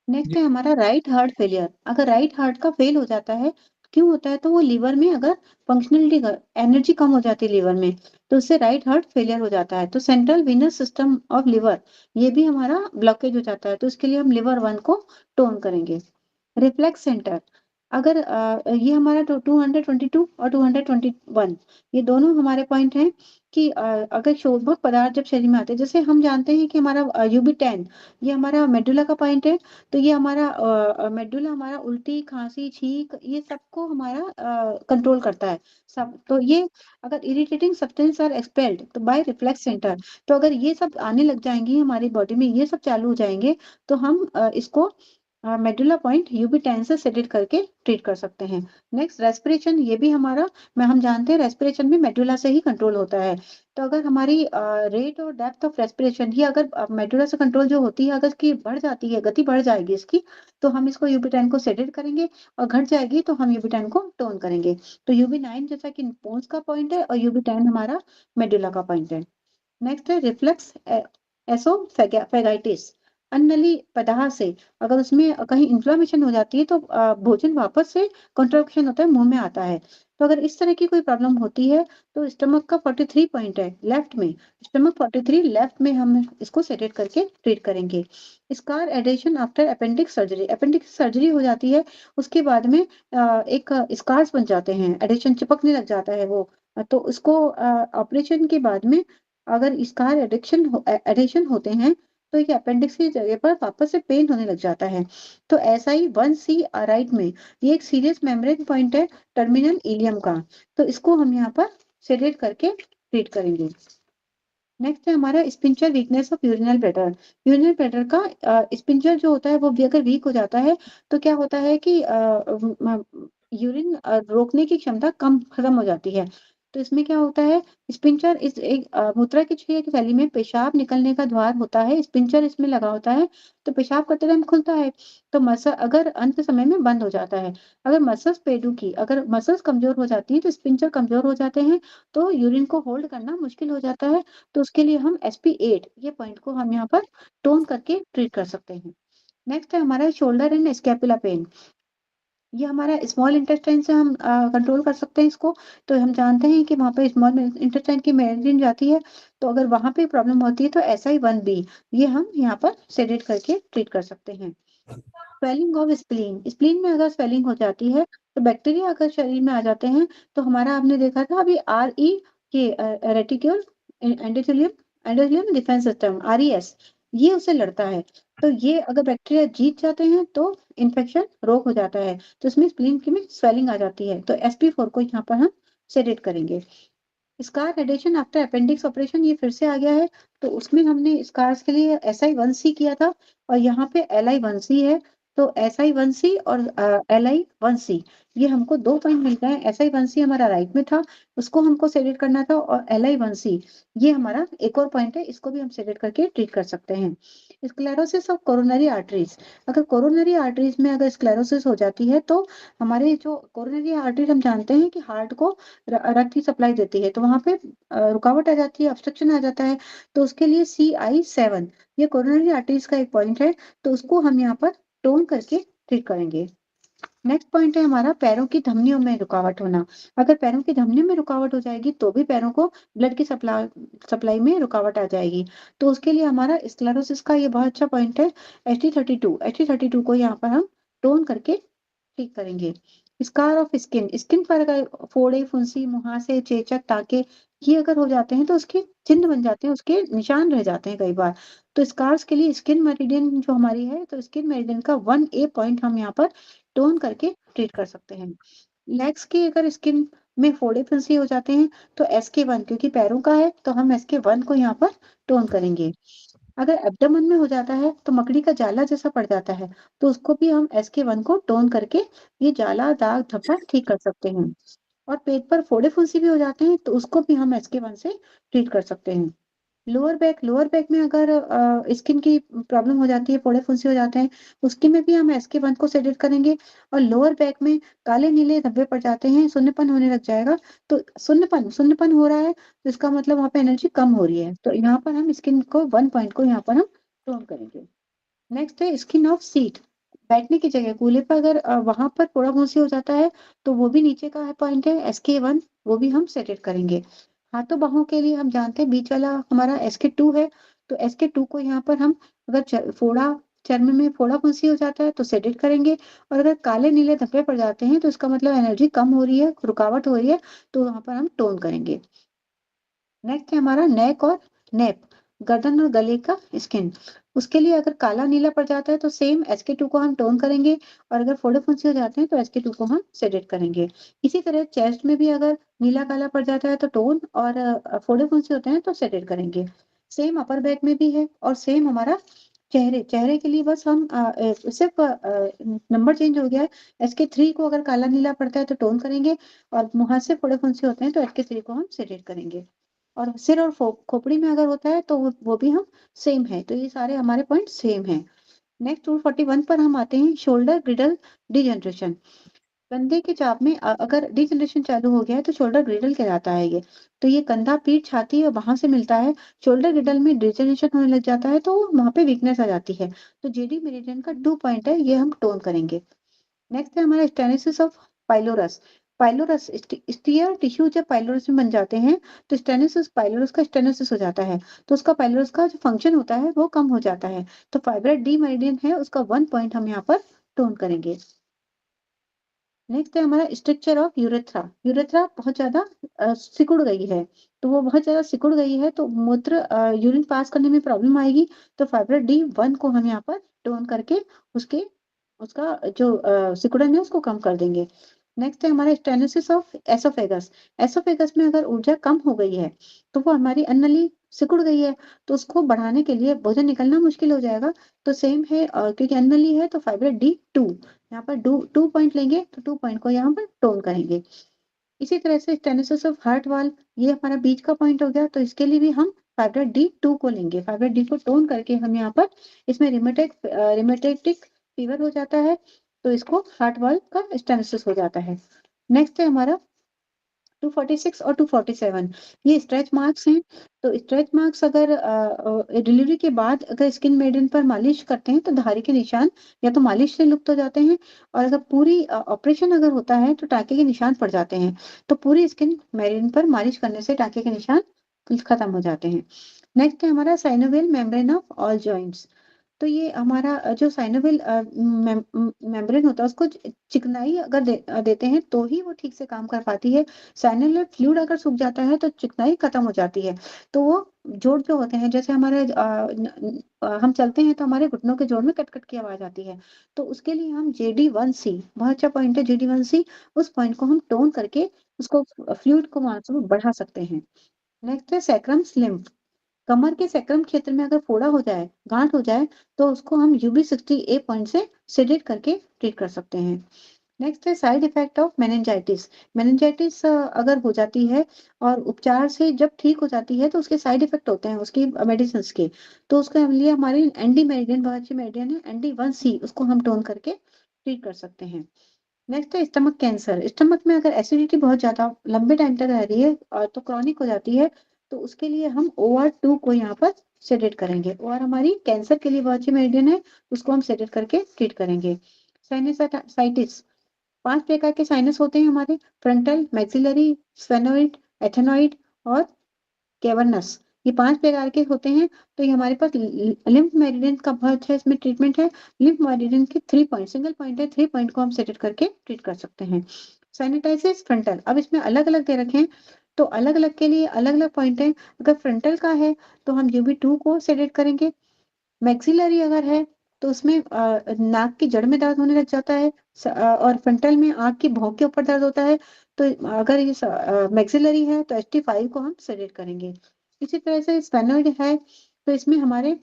नेक्स्ट है हमारा राइट हार्ट फेलियर। अगर राइट हार्ट का फेल हो जाता है, क्यों होता है, तो वो लीवर में अगर फंक्शनलिटी, एनर्जी कम हो जाती है लीवर में, तो उससे राइट हार्ट फेलियर हो जाता है। तो central venous system of liver, ये भी हमारा ब्लॉकेज हो जाता है, तो इसके लिए हम लिवर 1 को टोन करेंगे। रिफ्लेक्स सेंटर, अगर ये हमारा 222 और 221 ये दोनों हमारे पॉइंट हैं कि अगर शोधक पदार्थ जब शरीर में आते हैं, जैसे हम जानते हैं कि हमारा UB10 ये हमारा मेडुला का पॉइंट है, तो ये हमारा मेडुला हमारा उल्टी, खाँसी, छींक ये सबको हमारा कंट्रोल करता है। सब तो ये अगर इरिटेटिंग सब्सटेंस आर एक्सपेल्ड तो बाय रिफ्लेक्स सेंटर, तो अगर ये सब आने लग जाएँगी हमारी बॉडी में, ये सब चालू हो जाएँगे, तो हम इसको मेडुला पॉइंट UB10 से सेडेट करके ट्रीट कर सकते हैं। नेक्स्ट रेस्पिरेशन, ये भी हमारा हम जानते हैं रेस्पिरेशन भी मेडुला से ही कंट्रोल होता है। तो अगर हमारी रेट और डेप्थ ऑफ रेस्पिरेशन ही अगर मेडुला से कंट्रोल जो होती है अगर की बढ़ जाती है, गति बढ़ जाएगी इसकी, तो हम इसको UB10 को सेडेट करेंगे और घट जाएगी तो हम UB10 को टोन करेंगे। तो UB9 जैसा कि पोन्स का पॉइंट है और UB10 हमारा मेडुला का पॉइंट है। नेक्स्ट है रिफ्लेक्स एसोफेगाइटिस, अन्ननली प्रदाह से अगर उसमें कहीं इन्फ्लेमेशन हो जाती है तो भोजन वापस से कॉन्ट्रैक्शन होता है, मुंह में आता है। तो अगर इस तरह की कोई प्रॉब्लम होती है तो स्टमक का 43 पॉइंट है लेफ्ट में, स्टमक 43 लेफ्ट में हम इसको सेडेट करके ट्रीट करेंगे। Scar adhesion after appendix surgery, appendix surgery हो जाती है उसके बाद में एक स्कार्स बन जाते हैं, एडेशन चिपकने लग जाता है वो, तो उसको ऑपरेशन के बाद में अगर स्कार एडेशन होते हैं तो ये अपेंडिक्स की जगह पर वापस से पेन होने लग जाता है। तो SI1C राइट में ये एक सीरियस मेम्ब्रेन पॉइंट है टर्मिनल इलियम का, तो इसको हम यहाँ पर सेडेट करके ट्रीट करेंगे। नेक्स्ट है हमारा sphincter weakness of urinal bladder, urinal bladder का स्पिंचर जो होता है वो भी अगर वीक हो जाता है तो क्या होता है कि यूरिन रोकने की क्षमता कम खत्म हो जाती है। तो इसमें क्या होता है, स्पिंचर इस एक मूत्रा की थैली में पेशाब निकलने का द्वार होता है, स्पिंचर इसमें लगा होता है, तो पेशाब करते टाइम खुलता है, तो मसल अगर अंत समय में बंद हो जाता है, अगर मसल्स पेडू की अगर मसल्स कमजोर हो जाती है तो स्पिंचर कमजोर हो जाते हैं, तो यूरिन को होल्ड करना मुश्किल हो जाता है, तो उसके लिए हम SP8 ये पॉइंट को हम यहाँ पर टोन करके ट्रीट कर सकते हैं। नेक्स्ट है हमारा शोल्डर एंड स्कैपुला पेन, ये हमारा स्मॉल इंटेस्टाइन से हम कंट्रोल कर सकते हैं इसको, तो हम जानते हैं कि वहाँ पे स्मॉल इंटेस्टाइन की मेडिसिन जाती है, तो अगर वहाँ पे प्रॉब्लम होती है तो SI1B ये हम यहाँ पर सेडेट करके ट्रीट कर सकते हैं। स्वेलिंग ऑफ स्प्लीन, स्प्लीन में अगर स्वेलिंग हो जाती है तो बैक्टीरिया अगर शरीर में आ जाते हैं तो हमारा आपने देखा था अभी RE के reticule endothelium endothelium defence system RES ये उससे लड़ता है, तो ये अगर बैक्टीरिया जीत जाते हैं तो इन्फेक्शन रोग हो जाता है, तो इसमें स्प्लीन की में स्वेलिंग आ जाती है, तो SP4 को यहाँ पर हम सेडेट करेंगे। Scar adhesion after appendix operation ये फिर से आ गया है, तो उसमें हमने स्कार्स के लिए SI1C किया था और यहाँ पे LI1C है, तो SI1C और LI1C ये हमको 2 पॉइंट मिल गए हैं। SI1C हमारा राइट में था, उसको हमको सेलेक्ट करना था और LI1C ये हमारा एक और पॉइंट है, इसको भी हम सेलेक्ट करके ट्रीट कर सकते हैं। स्क्लेरोसिस ऑफ कोरोनरी आर्टरीज, अगर कोरोनरी आर्टरीज में अगर स्क्लेरोसिस हो जाती है तो हमारे जो कोरोनरी आर्टरीज हम जानते हैं कि हार्ट को रक्त की सप्लाई देती है, तो वहाँ पे रुकावट आ जाती है, ऑब्स्ट्रक्शन आ जाता है, तो उसके लिए CI7 ये कोरोनरी आर्टरीज का एक पॉइंट है, तो उसको हम यहाँ पर टोन करके ट्रीट करेंगे। नेक्स्ट पॉइंट है हमारा पैरों की धमनियों में रुकावट होना, अगर पैरों की धमनियों में रुकावट हो जाएगी तो भी पैरों को ब्लड की सप्लाई में रुकावट आ जाएगी, तो उसके लिए हमारा स्क्लेरोसिस का ये बहुत अच्छा पॉइंट है HT32 को यहाँ पर हम टोन करके ठीक करेंगे। स्कार ऑफ स्किन, स्किन पर अगर फोड़े, फुंसी, मुहासे, चेचक, टाके ये अगर हो जाते हैं तो उसके चिन्ह बन जाते हैं, उसके निशान रह जाते हैं कई बार, तो स्कार्स के लिए स्किन मेरिडियन जो हमारी है तो स्किन मेरिडियन का 1A पॉइंट हम यहाँ पर टोन करके ट्रीट कर सकते हैं। लेग्स की अगर स्किन में फोड़े फुंसी हो जाते हैं तो SK1 क्योंकि पैरों का है तो हम SK1 को यहाँ पर टोन करेंगे। अगर एब्डोमेन में हो जाता है तो मकड़ी का जाला जैसा पड़ जाता है, तो उसको भी हम SK1 को टोन करके ये जाला, दाग, धब्बा ठीक कर सकते हैं। और पेट पर फोड़े फुंसी भी हो जाते हैं तो उसको भी हम SK1 से ट्रीट कर सकते हैं। लोअर बैक में अगर स्किन की प्रॉब्लम हो जाती है, फोड़े फुंसी हो जाते हैं, उसकी में भी हम SK1 को सेडेट करेंगे और लोअर बैक में काले नीले धब्बे पड़ जाते हैं, शून्यपन होने लग जाएगा, तो शून्यपन हो रहा है तो इसका मतलब वहाँ पे एनर्जी कम हो रही है, तो यहाँ पर हम स्किन को 1 पॉइंट को यहाँ पर हम टोन करेंगे। नेक्स्ट है स्किन ऑफ सीट, बैठने की जगह कूल्हे पर अगर वहां पर फोड़ा फुंसी हो जाता है तो वो भी नीचे का है पॉइंट है SK1 वो भी हम सेटेड करेंगे। हाथों बाहों के लिए हम जानते हैं बीच वाला हमारा SK2 है, तो SK2 को यहाँ पर हम अगर फोड़ा चर्म में फोड़ा फुंसी हो जाता है तो सेडेट करेंगे, और अगर काले नीले धब्बे पड़ जाते हैं तो इसका मतलब एनर्जी कम हो रही है, रुकावट हो रही है, तो वहां पर हम टोन करेंगे। नेक्स्ट है हमारा नेक और नेप, गर्दन और गले का स्किन। उसके लिए अगर काला नीला पड़ जाता है तो सेम SK2 को हम टोन करेंगे, और अगर फोड़े फुंसी हो जाते हैं तो SK2 को हम सेडेट करेंगे। इसी तरह चेस्ट में भी अगर नीला काला पड़ जाता है तो टोन, और फोड़े फुंसी होते हैं तो सेडेट करेंगे। सेम अपर बैक में भी है, और सेम हमारा चेहरे चेहरे के लिए बस हम सिर्फ नंबर चेंज हो गया है। SK3 को अगर काला नीला पड़ता है तो टोन करेंगे, और मुंह से फोड़े फुंसी होते हैं तो SK3 को हम सेडेट करेंगे। और सिर और खोपड़ी में अगर होता है तो वो भी हम सेम है। तो ये सारे हमारे पॉइंट सेम है। नेक्स्ट 241 पर हम आते हैं, शोल्डर ग्रिडल डिजनरेशन। कंधे के चाप में अगर डिजनरेशन चालू हो गया है तो शोल्डर ग्रिडल कहलाता है ये। तो ये कंधा पीठ छाती और वहां से मिलता है, शोल्डर ग्रिडल में डिजनरेशन होने लग जाता है तो वहां पे वीकनेस आ जाती है। तो JD मेरिडियन का 2 पॉइंट है, ये हम टोन करेंगे। नेक्स्ट है हमारा स्टेनोसिस ऑफ पाइलोरस। पाइलोरस स्टीयर टिश्यू जब पाइलोरस में बन जाते हैं तो स्टेनोसिस पाइलोरस का स्टेनोसिस हो जाता है, तो उसका पाइलोरस का जो फंक्शन होता है वो कम हो जाता है। तो फाइब्रोइड डी मेरिडियन है, उसका 1 पॉइंट हम यहाँ पर टोन करेंगे। नेक्स्ट है हमारा स्ट्रक्चर ऑफ यूरेथ्रा। यूरेथ्रा बहुत ज्यादा सिकुड़ गई है, तो वो बहुत ज्यादा सिकुड़ गई है तो मूत्र यूरिन पास करने में प्रॉब्लम आएगी। तो फाइब्रोइड D1 को हम यहाँ पर टोन करके उसके उसका जो सिकुड़न है उसको कम कर देंगे। नेक्स्ट है हमारा स्टेनोसिस ऑफ एसोफेगस। एसोफेगस में अगर ऊर्जा कम हो गई है तो वो हमारी अन्नली सिकुड़ गई है, तो उसको बढ़ाने के लिए भोजन निकलना मुश्किल हो जाएगा। तो सेम है, क्योंकि अन्नली है तो फाइब्रोइड D2 यहाँ पर 2 पॉइंट लेंगे, तो 2 पॉइंट को यहाँ पर टोन करेंगे। इसी तरह से स्टेनोसिस ऑफ हार्ट वाल्व, ये हमारा बीच का पॉइंट हो गया, तो इसके लिए भी हम फाइब्रोइड D2 को लेंगे। फाइब्रोइड D को टोन करके हम यहाँ पर इसमें रिमेटेटिक फीवर हो जाता है, तो इसको हार्ट वाल्व का स्टेनोसिस हो जाता है। नेक्स्ट है हमारा 246 और 247, ये स्ट्रेच मार्क्स हैं। तो स्ट्रेच मार्क्स अगर डिलीवरी के बाद अगर स्किन मेडियन पर मालिश करते हैं तो धारी के निशान या तो मालिश से लुप्त हो जाते हैं, और अगर पूरी ऑपरेशन अगर होता है तो टाँके के निशान पड़ जाते हैं। तो पूरी स्किन मेडियन पर मालिश करने से टाँके के निशान खत्म हो जाते हैं। नेक्स्ट है हमारा synovial membrane of all joints. तो ये हमारा जो साइनोवियल मेम्ब्रेन होता है उसको चिकनाई अगर देते हैं तो ही वो ठीक से काम कर पाती है। साइनोवियल फ्लूइड अगर सूख जाता है तो चिकनाई खत्म हो जाती है। तो वो जोड़ जो होते हैं, जैसे हमारे हम चलते हैं तो हमारे घुटनों के जोड़ में कट कट की आवाज आती है, तो उसके लिए हम JD1C, बहुत अच्छा पॉइंट है JD1C, उस पॉइंट को हम टोन करके उसको फ्लूइड को वहां से बढ़ा सकते हैं। नेक्स्ट है सैक्रम स्लिम। कमर के सैक्रम क्षेत्र में अगर फोड़ा हो जाए, गांठ हो जाए, तो उसको हम UB60A पॉइंट से सेडेट करके ट्रीट कर सकते हैं। नेक्स्ट है side effect of meningitis. Meningitis अगर हो जाती है और उपचार से जब ठीक हो जाती है तो उसके साइड इफेक्ट होते हैं उसकी मेडिसिन के। तो उसके लिए हमारे एंडी मेरिडियन बहुत अच्छी मेरिडियन है, ND1C, उसको हम टोन करके ट्रीट कर सकते हैं। नेक्स्ट है स्टमक कैंसर। स्टमक में अगर एसिडिटी बहुत ज्यादा लंबे टाइम तक रह रही है और तो क्रॉनिक हो जाती है, तो उसके लिए हम OR2 को यहाँ पर सेडेट करेंगे। OR हमारी कैंसर के लिए बहुत अच्छी मेडिसिन है, उसको हम सेडेट करके ट्रीट करेंगे। साइनसाइटिस, 5 प्रकार के साइनस होते हैं हमारे, फ्रंटल, मैक्सिलरी, स्फेनोइड, एथेनॉइड और कैवर्नस, ये 5 प्रकार के होते हैं। तो ये हमारे पास लिम्फ मेरिडियन का बहुत अच्छा इसमें ट्रीटमेंट है। लिम्फ मेरिडियन के 3 पॉइंट, सिंगल पॉइंट है, 3 पॉइंट को हम सेट करके ट्रीट कर सकते हैं। सैनिटाइसिस फ्रंटल, अब इसमें अलग अलग दे रखे हैं, तो अलग अलग के लिए अलग अलग पॉइंट है। अगर फ्रंटल का है तो हम UB2 को सेलेक्ट करेंगे। मैक्सिलरी अगर है तो उसमें नाक की जड़ में दर्द होने लग जाता है, और फ्रंटल में आंख की भौं के ऊपर दर्द होता है। तो अगर ये मैक्सिलरी है तो ST5 को हम सेलेक्ट करेंगे। इसी तरह से स्फेनोइड है तो इसमें हमारे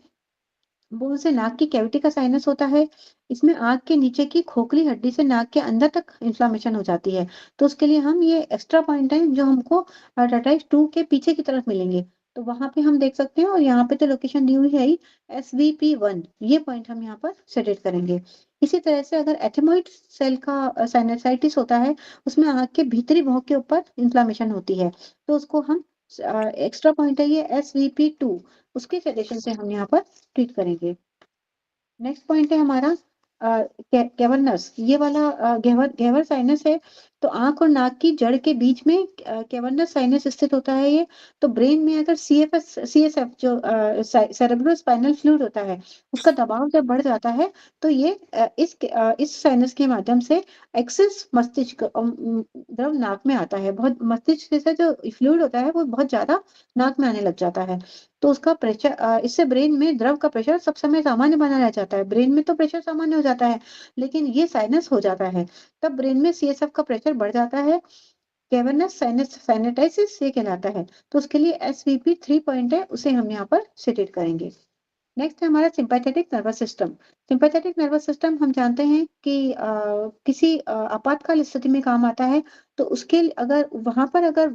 बोल से नाक की कैविटी का साइनस होता है। इसमें आंख के नीचे की खोखली हड्डी से नाक के अंदर तक इन्फ्लामेशन हो जाती है, तो उसके लिए हम ये एक्स्ट्रा पॉइंट है जो हमको टाटाइस 2 के पीछे की तरफ मिलेंगे, तो वहां पे हम देख सकते हैं। और यहाँ पे तो लोकेशन दी हुई है ही, SVP1, ये पॉइंट हम यहाँ पर सेलेक्ट करेंगे। इसी तरह से अगर एथेमोइड सेल का साइनसाइटिस होता है, उसमें आंख के भीतरी भौं के ऊपर इन्फ्लामेशन होती है, तो उसको हम एक्स्ट्रा पॉइंट है ये SVP2, उसके सजेशन से हम यहाँ पर ट्रीट करेंगे। नेक्स्ट पॉइंट है हमारा कैवर्नस, ये वाला घेवर साइनस है, तो आँख और नाक की जड़ के बीच में कैवर्नस साइनस स्थित होता है ये। तो ब्रेन में अगर सीएसएफ जो सेरेब्रोस्पाइनल फ्लूइड होता है, उसका दबाव जब बढ़ जाता है, तो ये इस साइनस के माध्यम से एक्सेस मस्तिष्क द्रव नाक में आता है। बहुत मस्तिष्क से जो फ्लूइड होता है, वो बहुत ज़्यादा नाक में आने लग जाता है। तो उसका प्रेशर इससे ब्रेन में द्रव का प्रेशर सब समय सामान्य बना रह जाता है। ब्रेन में तो प्रेशर सामान्य हो जाता है, लेकिन ये साइनस हो जाता है, तब ब्रेन में सीएसएफ का प्रेशर बढ़ जाता है। कैवर्नस साइनसाइटिस ये कहलाता है। तो उसके लिए एसवीपी 3 पॉइंट है, उसे हम यहाँ पर सेटेट करेंगे। नेक्स्ट है हमारा sympathetic nervous system. Sympathetic nervous system हम जानते हैं कि किसी आपातकाल स्थिति में काम आता है, तो उसके अगर वहाँ पर अगर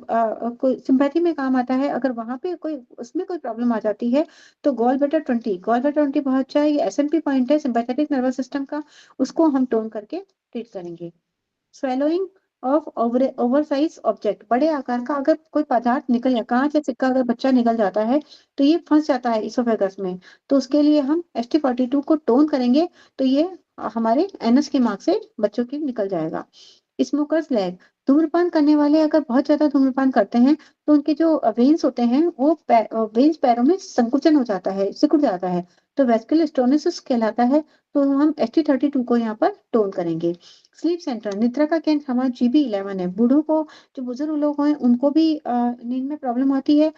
कोई सिंपैथी में काम आता है, अगर वहाँ पे कोई उसमें कोई प्रॉब्लम आ जाती है, तो गॉलब्लैडर 20 बहुत अच्छा है, ये एसएनपी पॉइंट है सिंपैथेटिक नर्वस सिस्टम का, उसको हम टोन करके ट्रीट करेंगे। स्वेलोइंग ऑफ ओवरसाइज ऑब्जेक्ट, बड़े आकार का अगर कोई पदार्थ निकल जाए, कांच या सिक्का अगर बच्चा निकल जाता है, तो ये फंस जाता है इसोफेगस में, तो उसके लिए हम ST42 को टोन करेंगे, तो ये हमारे एनस के मार्ग से बच्चों की निकल जाएगा। स्मोकर्स लेग, धूम्रपान करने वाले अगर बहुत ज्यादा धूम्रपान करते हैं, तो उनके जो वेन्स होते हैं, वो वेन्स पैरों में संकुचन हो जाता है, सिकुड़ जाता है, तो वेस्कुलर स्टोनिसिस कहलाता है। तो हम ST32 को यहाँ पर टोन करेंगे। स्लीप सेंटर, निद्रा का केंद्र हमारा GB11 है। बूढ़ों को, जो बुजुर्ग लोग हैं, उनको भी नींद में प्रॉब्लम आती है,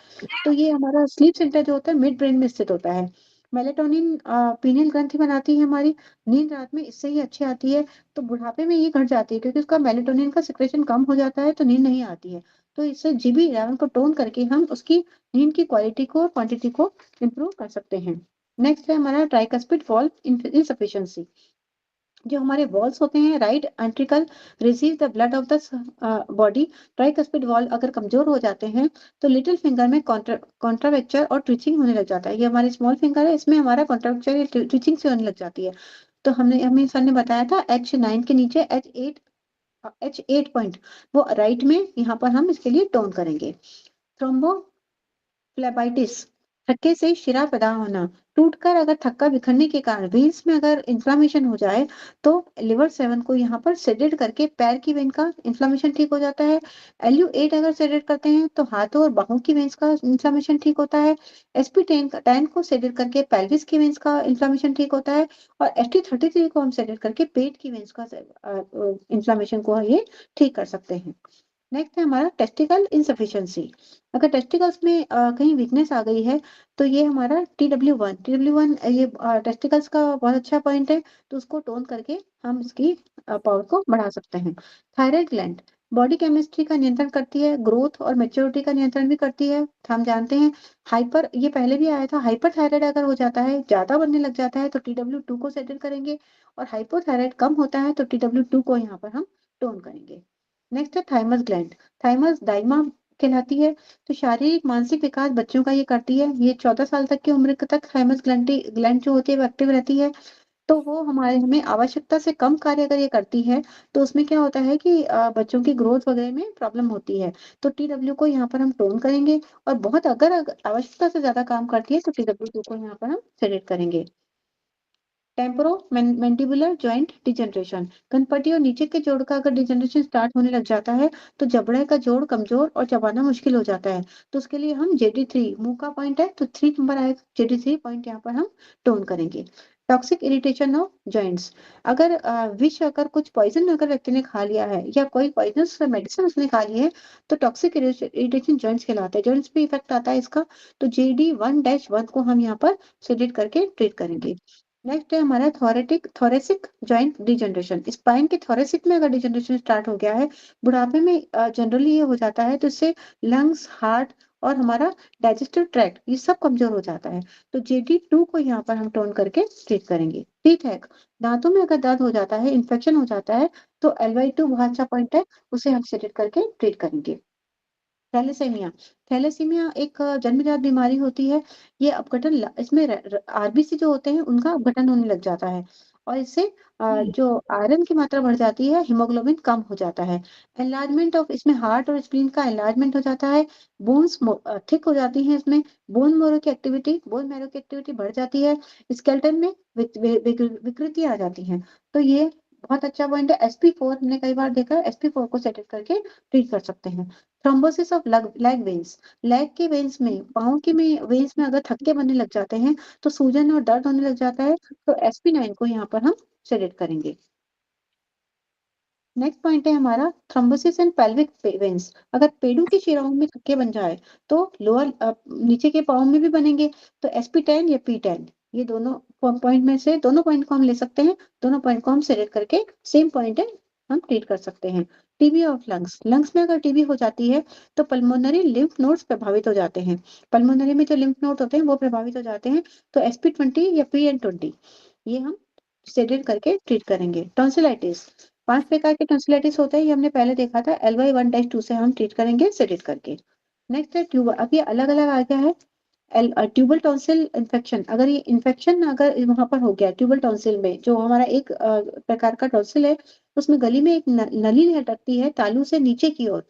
तो ये हमारा स्लीप सेंटर जो होता है मिड ब्रेन में स्थित होता है। मेलेटोनिन पीनियल ग्रंथि बनाती है हमारी, नींद रात में इससे ही अच्छी आती है। तो बुढ़ापे में ये घट जाती है, क्योंकि उसका मेलेटोनिन का सिक्रेशन कम हो जाता है, तो नींद नहीं आती है। तो इससे GB11 को टोन करके हम उसकी नींद की क्वालिटी को और क्वांटिटी को इम्प्रूव कर सकते हैं। नेक्स्ट है हमारा ट्राइकस्पिड वॉल्व इनसफिशिएंसी। जो हमारे वॉल्स होते हैं, right ventricle receive the blood of the body, tricuspid valve अगर कमजोर हो जाते हैं, तो लिटिल फिंगर में कॉन्ट्रावेक्चर और ट्विचिंग होने लग जाता है। ये हमारे स्मॉल फिंगर है, इसमें हमारा कॉन्ट्रावेक्चर या ट्विचिंग से होने लग जाती है। तो हमें सर ने बताया था H9 के नीचे H8 पॉइंट, वो राइट में यहाँ पर हम इसके लिए टोन करेंगे। थ्रोम्बोफ्लेबाइटिस, थक्के से शिरा पैदा होना, टूटकर अगर थक्का बिखरने के कारण वेन्स में अगर इन्फ्लामेशन हो जाए, तो लिवर 7 को यहाँ पर सेडेट करके पैर की वेन का इन्फ्लामेशन ठीक हो जाता है। LU8 अगर सेडेट करते हैं, तो हाथों और बाहों की वेन्स का इन्फ्लामेशन ठीक होता है। SP10 को सेडेट करके पेल्विस की वेन्स का इन्फ्लामेशन ठीक होता है। और ST33 को हम सेडेट करके पेट की वेन्स का इन्फ्लामेशन को ये ठीक कर सकते हैं। नेक्स्ट है हमारा टेस्टिकल इनसफिशिएंसी। अगर टेस्टिकल्स में कहीं वीकनेस आ गई है, तो ये हमारा TW1 ये टेस्टिकल्स का बहुत अच्छा पॉइंट है, तो उसको टोन करके हम इसकी पावर को बढ़ा सकते हैं। थायराइड ग्लैंड बॉडी केमिस्ट्री का नियंत्रण करती है, ग्रोथ और मेच्योरिटी का नियंत्रण भी करती है। हम जानते हैं हाइपर, ये पहले भी आया था, हाइपर थायराइड अगर हो जाता है, ज्यादा बनने लग जाता है, तो TW2 को सेटल करेंगे, और हाइपोथायराइड कम होता है, तो TW2 को यहाँ पर हम टोन करेंगे। नेक्स्ट है थाइमस ग्लैंड, थाइमस दाइमा कहलाती है। तो शारीरिक मानसिक विकास बच्चों का ये करती है, ये 14 साल तक की उम्र तक थाइमस ग्लैंड जो होती है वो एक्टिव रहती है। तो वो हमें आवश्यकता से कम कार्य अगर ये करती है, तो उसमें क्या होता है कि बच्चों की ग्रोथ वगैरह में प्रॉब्लम होती है। तो TW को यहाँ पर हम टोन करेंगे, और बहुत अगर आवश्यकता से ज्यादा काम करती है, तो TW2 को यहाँ पर हम सेलेक्ट करेंगे। टेम्पोरोमैंडिबुलर जॉइंट डिजनरेशन, कनपटी और नीचे के जोड़ का अगर डिजनरेशन स्टार्ट होने लग जाता है, तो जबड़े का जोड़ कमजोर और चबाना मुश्किल हो जाता है। तो उसके लिए हम JD3 मुंह का पॉइंट है, तो 3 नंबर आएगा, JD3 पॉइंट यहाँ पर हम टोन करेंगे। टॉक्सिक इरिटेशन ऑफ जॉइंट्स, अगर विष अगर कुछ पॉइजन अगर व्यक्ति ने खा लिया है, या कोई पॉइजनस मेडिसिन उसने खा ली है, तो टॉक्सिक इरिटेशन जॉइंट्स कहलाता है, जॉइंट्स पे इफेक्ट आता है इसका। तो JD1-1 को हम यहाँ पर सिलेक्ट करके ट्रीट करेंगे। नेक्स्ट है हमारा थोरेसिक जॉइंट डिजनरेशन। स्पाइन के थोरेसिक में अगर डिजनरेशन स्टार्ट हो गया है, बुढ़ापे में जनरली ये हो जाता है, तो इससे लंग्स, हार्ट और हमारा डाइजेस्टिव ट्रैक्ट ये सब कमजोर हो जाता है। तो JD2 को यहाँ पर हम टोन करके ट्रीट करेंगे। ठीक है, दांतों में अगर दर्द हो जाता है, इन्फेक्शन हो जाता है, तो LY2 बहुत अच्छा पॉइंट है, उसे हम सेलेक्ट करके ट्रीट करेंगे। थैलेसीमिया, थैलेसीमिया एक जन्मजात बीमारी होती है। ये अपघटन इसमें RBC जो होते हैं, उनका अपघटन होने लग जाता है, और इससे जो आयरन की मात्रा बढ़ जाती है, हीमोग्लोबिन कम हो जाता है। एनलार्जमेंट ऑफ, इसमें हार्ट और स्प्लीन का एनलार्जमेंट हो जाता है। बोन्स थिक हो जाती हैं, इसमें बोन मैरो की एक्टिविटी बढ़ जाती है। स्केलेटन में विकृति आ जाती है। तो ये बहुत अच्छा पॉइंट है। sp4 हमने कई बार देखा है, sp4 को सेट करके ट्रीट कर सकते हैं। Thrombosis of leg veins, leg के वेन्स में, पाँव के में वेन्स में अगर थक्के बनने लग जाते हैं तो सूजन और दर्द होने लग जाता है, तो sp9 को यहाँ पर हम सेलेक्ट करेंगे। नेक्स्ट पॉइंट है हमारा थ्रोम्बोसिस एंड पेल्विक वेन्स। अगर पेडू की शिराओं में थक्के बन जाए तो लोअर नीचे के पाँव में भी बनेंगे, तो sp10 या p10 ये दोनों पॉइंट में से दोनों पॉइंट को हम ले सकते हैं। दोनों पॉइंट को हम सेलेक्ट करके सेम पॉइंट है हम ट्रीट कर सकते हैं। टीबी ऑफ लंग्स, लंग्स में अगर टीबी हो जाती है तो पल्मोनरी लिम्फ नोड्स प्रभावित हो जाते हैं। पल्मोनरी में जो लिम्फ नोड होते हैं वो प्रभावित हो जाते हैं, तो sp20 या pn20 ये हम सेलेक्ट करके ट्रीट करेंगे। टॉन्सिलाइटिस, 5 प्रकार के टॉन्सिलाइटिस होते हैं, ये हमने पहले देखा था। LY1-2 से हम ट्रीट करेंगे सेलेक्ट करके। नेक्स्ट है ट्यूबर, अब ये अलग-अलग आ गया है। ट्यूबल टॉन्सिल इन्फेक्शन, अगर ये इन्फेक्शन अगर वहां पर हो गया ट्यूबल टॉन्सिल में, जो हमारा एक प्रकार का टॉन्सिल है, उसमें गली में एक नली लटकती है तालू से नीचे की ओर,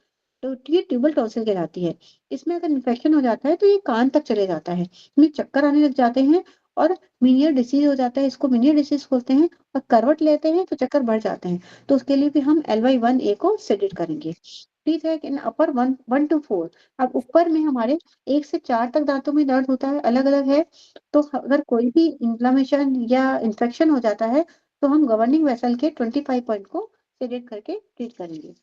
तो ये ट्यूबल टॉन्सिल कहलाती है। इसमें अगर इन्फेक्शन हो जाता है तो ये कान तक चले जाता है, इसमें चक्कर आने लग जाते हैं और मीनियर डिसीज हो जाता है, इसको मीनियर डिसीज बोलते हैं। और करवट लेते हैं तो चक्कर बढ़ जाते हैं, तो उसके लिए भी हम LY1A को सेलेक्ट करेंगे। ठीक है, इन अपर 1 to 4। अब ऊपर में हमारे 1 से 4 तक दांतों में दर्द होता है, अलग-अलग है। तो अगर कोई भी इन्फ्लेमेशन या इन्फेक्शन हो जाता है तो हम गवर्निंग वेसल के 25 पॉइंट को सेलेक्ट करके ट्रीट करेंगे।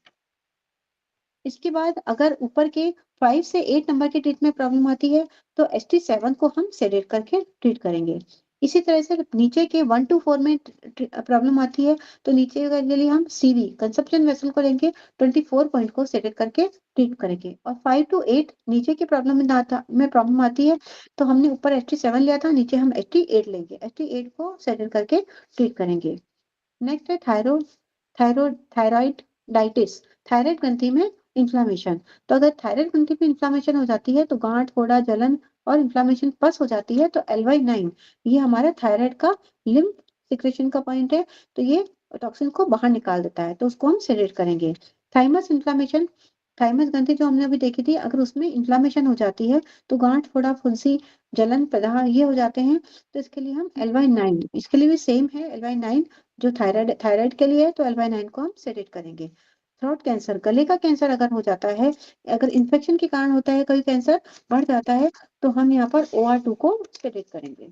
इसके बाद अगर ऊपर के 5 से 8 नंबर के ट्रीट में प्रॉब्लम आती है तो ST7 को हम सेलेक्ट करके ट्रीट करेंगे। इसी तरह से नीचे के 1 to 4 में प्रॉब्लम आती है तो नीचे के लिए हम CV कंसप्शन वेसल को लेंगे, 24 पॉइंट को सेलेक्ट करके ट्रीट करेंगे। और 5 to 8 नीचे की प्रॉब्लम में प्रॉब्लम आती है तो हमने ऊपर ST7 लिया था, नीचे हम ST8 लेंगे, ST8 को सेलेक्ट करके ट्रीट करेंगे। नेक्स्ट है थायराइडाइटिस, थायराइड ग्रंथि में इन्फ्लामेशन। तो अगर थायराइड ग्रंथि में इन्फ्लामेशन हो जाती है तो गांठ, फोड़ा, जलन और इन्फ्लामेशन पस हो जाती है, तो LY9 ये हमारा थायराइड का लिम्फ सिक्रेशन का पॉइंट है, तो ये टॉक्सिन को बाहर निकाल देता है, तो उसको हम सेलेक्ट करेंगे। थाइमस इन्फ्लामेशन, थाइमस ग्रंथि जो हमने अभी देखी थी, अगर उसमें इन्फ्लामेशन हो जाती है तो गांठ, फोड़ा, फुंसी, जलन, प्रदाह ये हो जाते हैं, तो इसके लिए हम LY9, इसके लिए भी सेम है LY9 जो थायराइड थायराइड के लिए है, तो LY9 को हम सेलेक्ट करेंगे। थ्रोट कैंसर, गले का कैंसर अगर हो जाता है, अगर इन्फेक्शन के कारण होता है, कोई कैंसर बढ़ जाता है, तो हम यहाँ पर OR2 को सेलेक्ट करेंगे।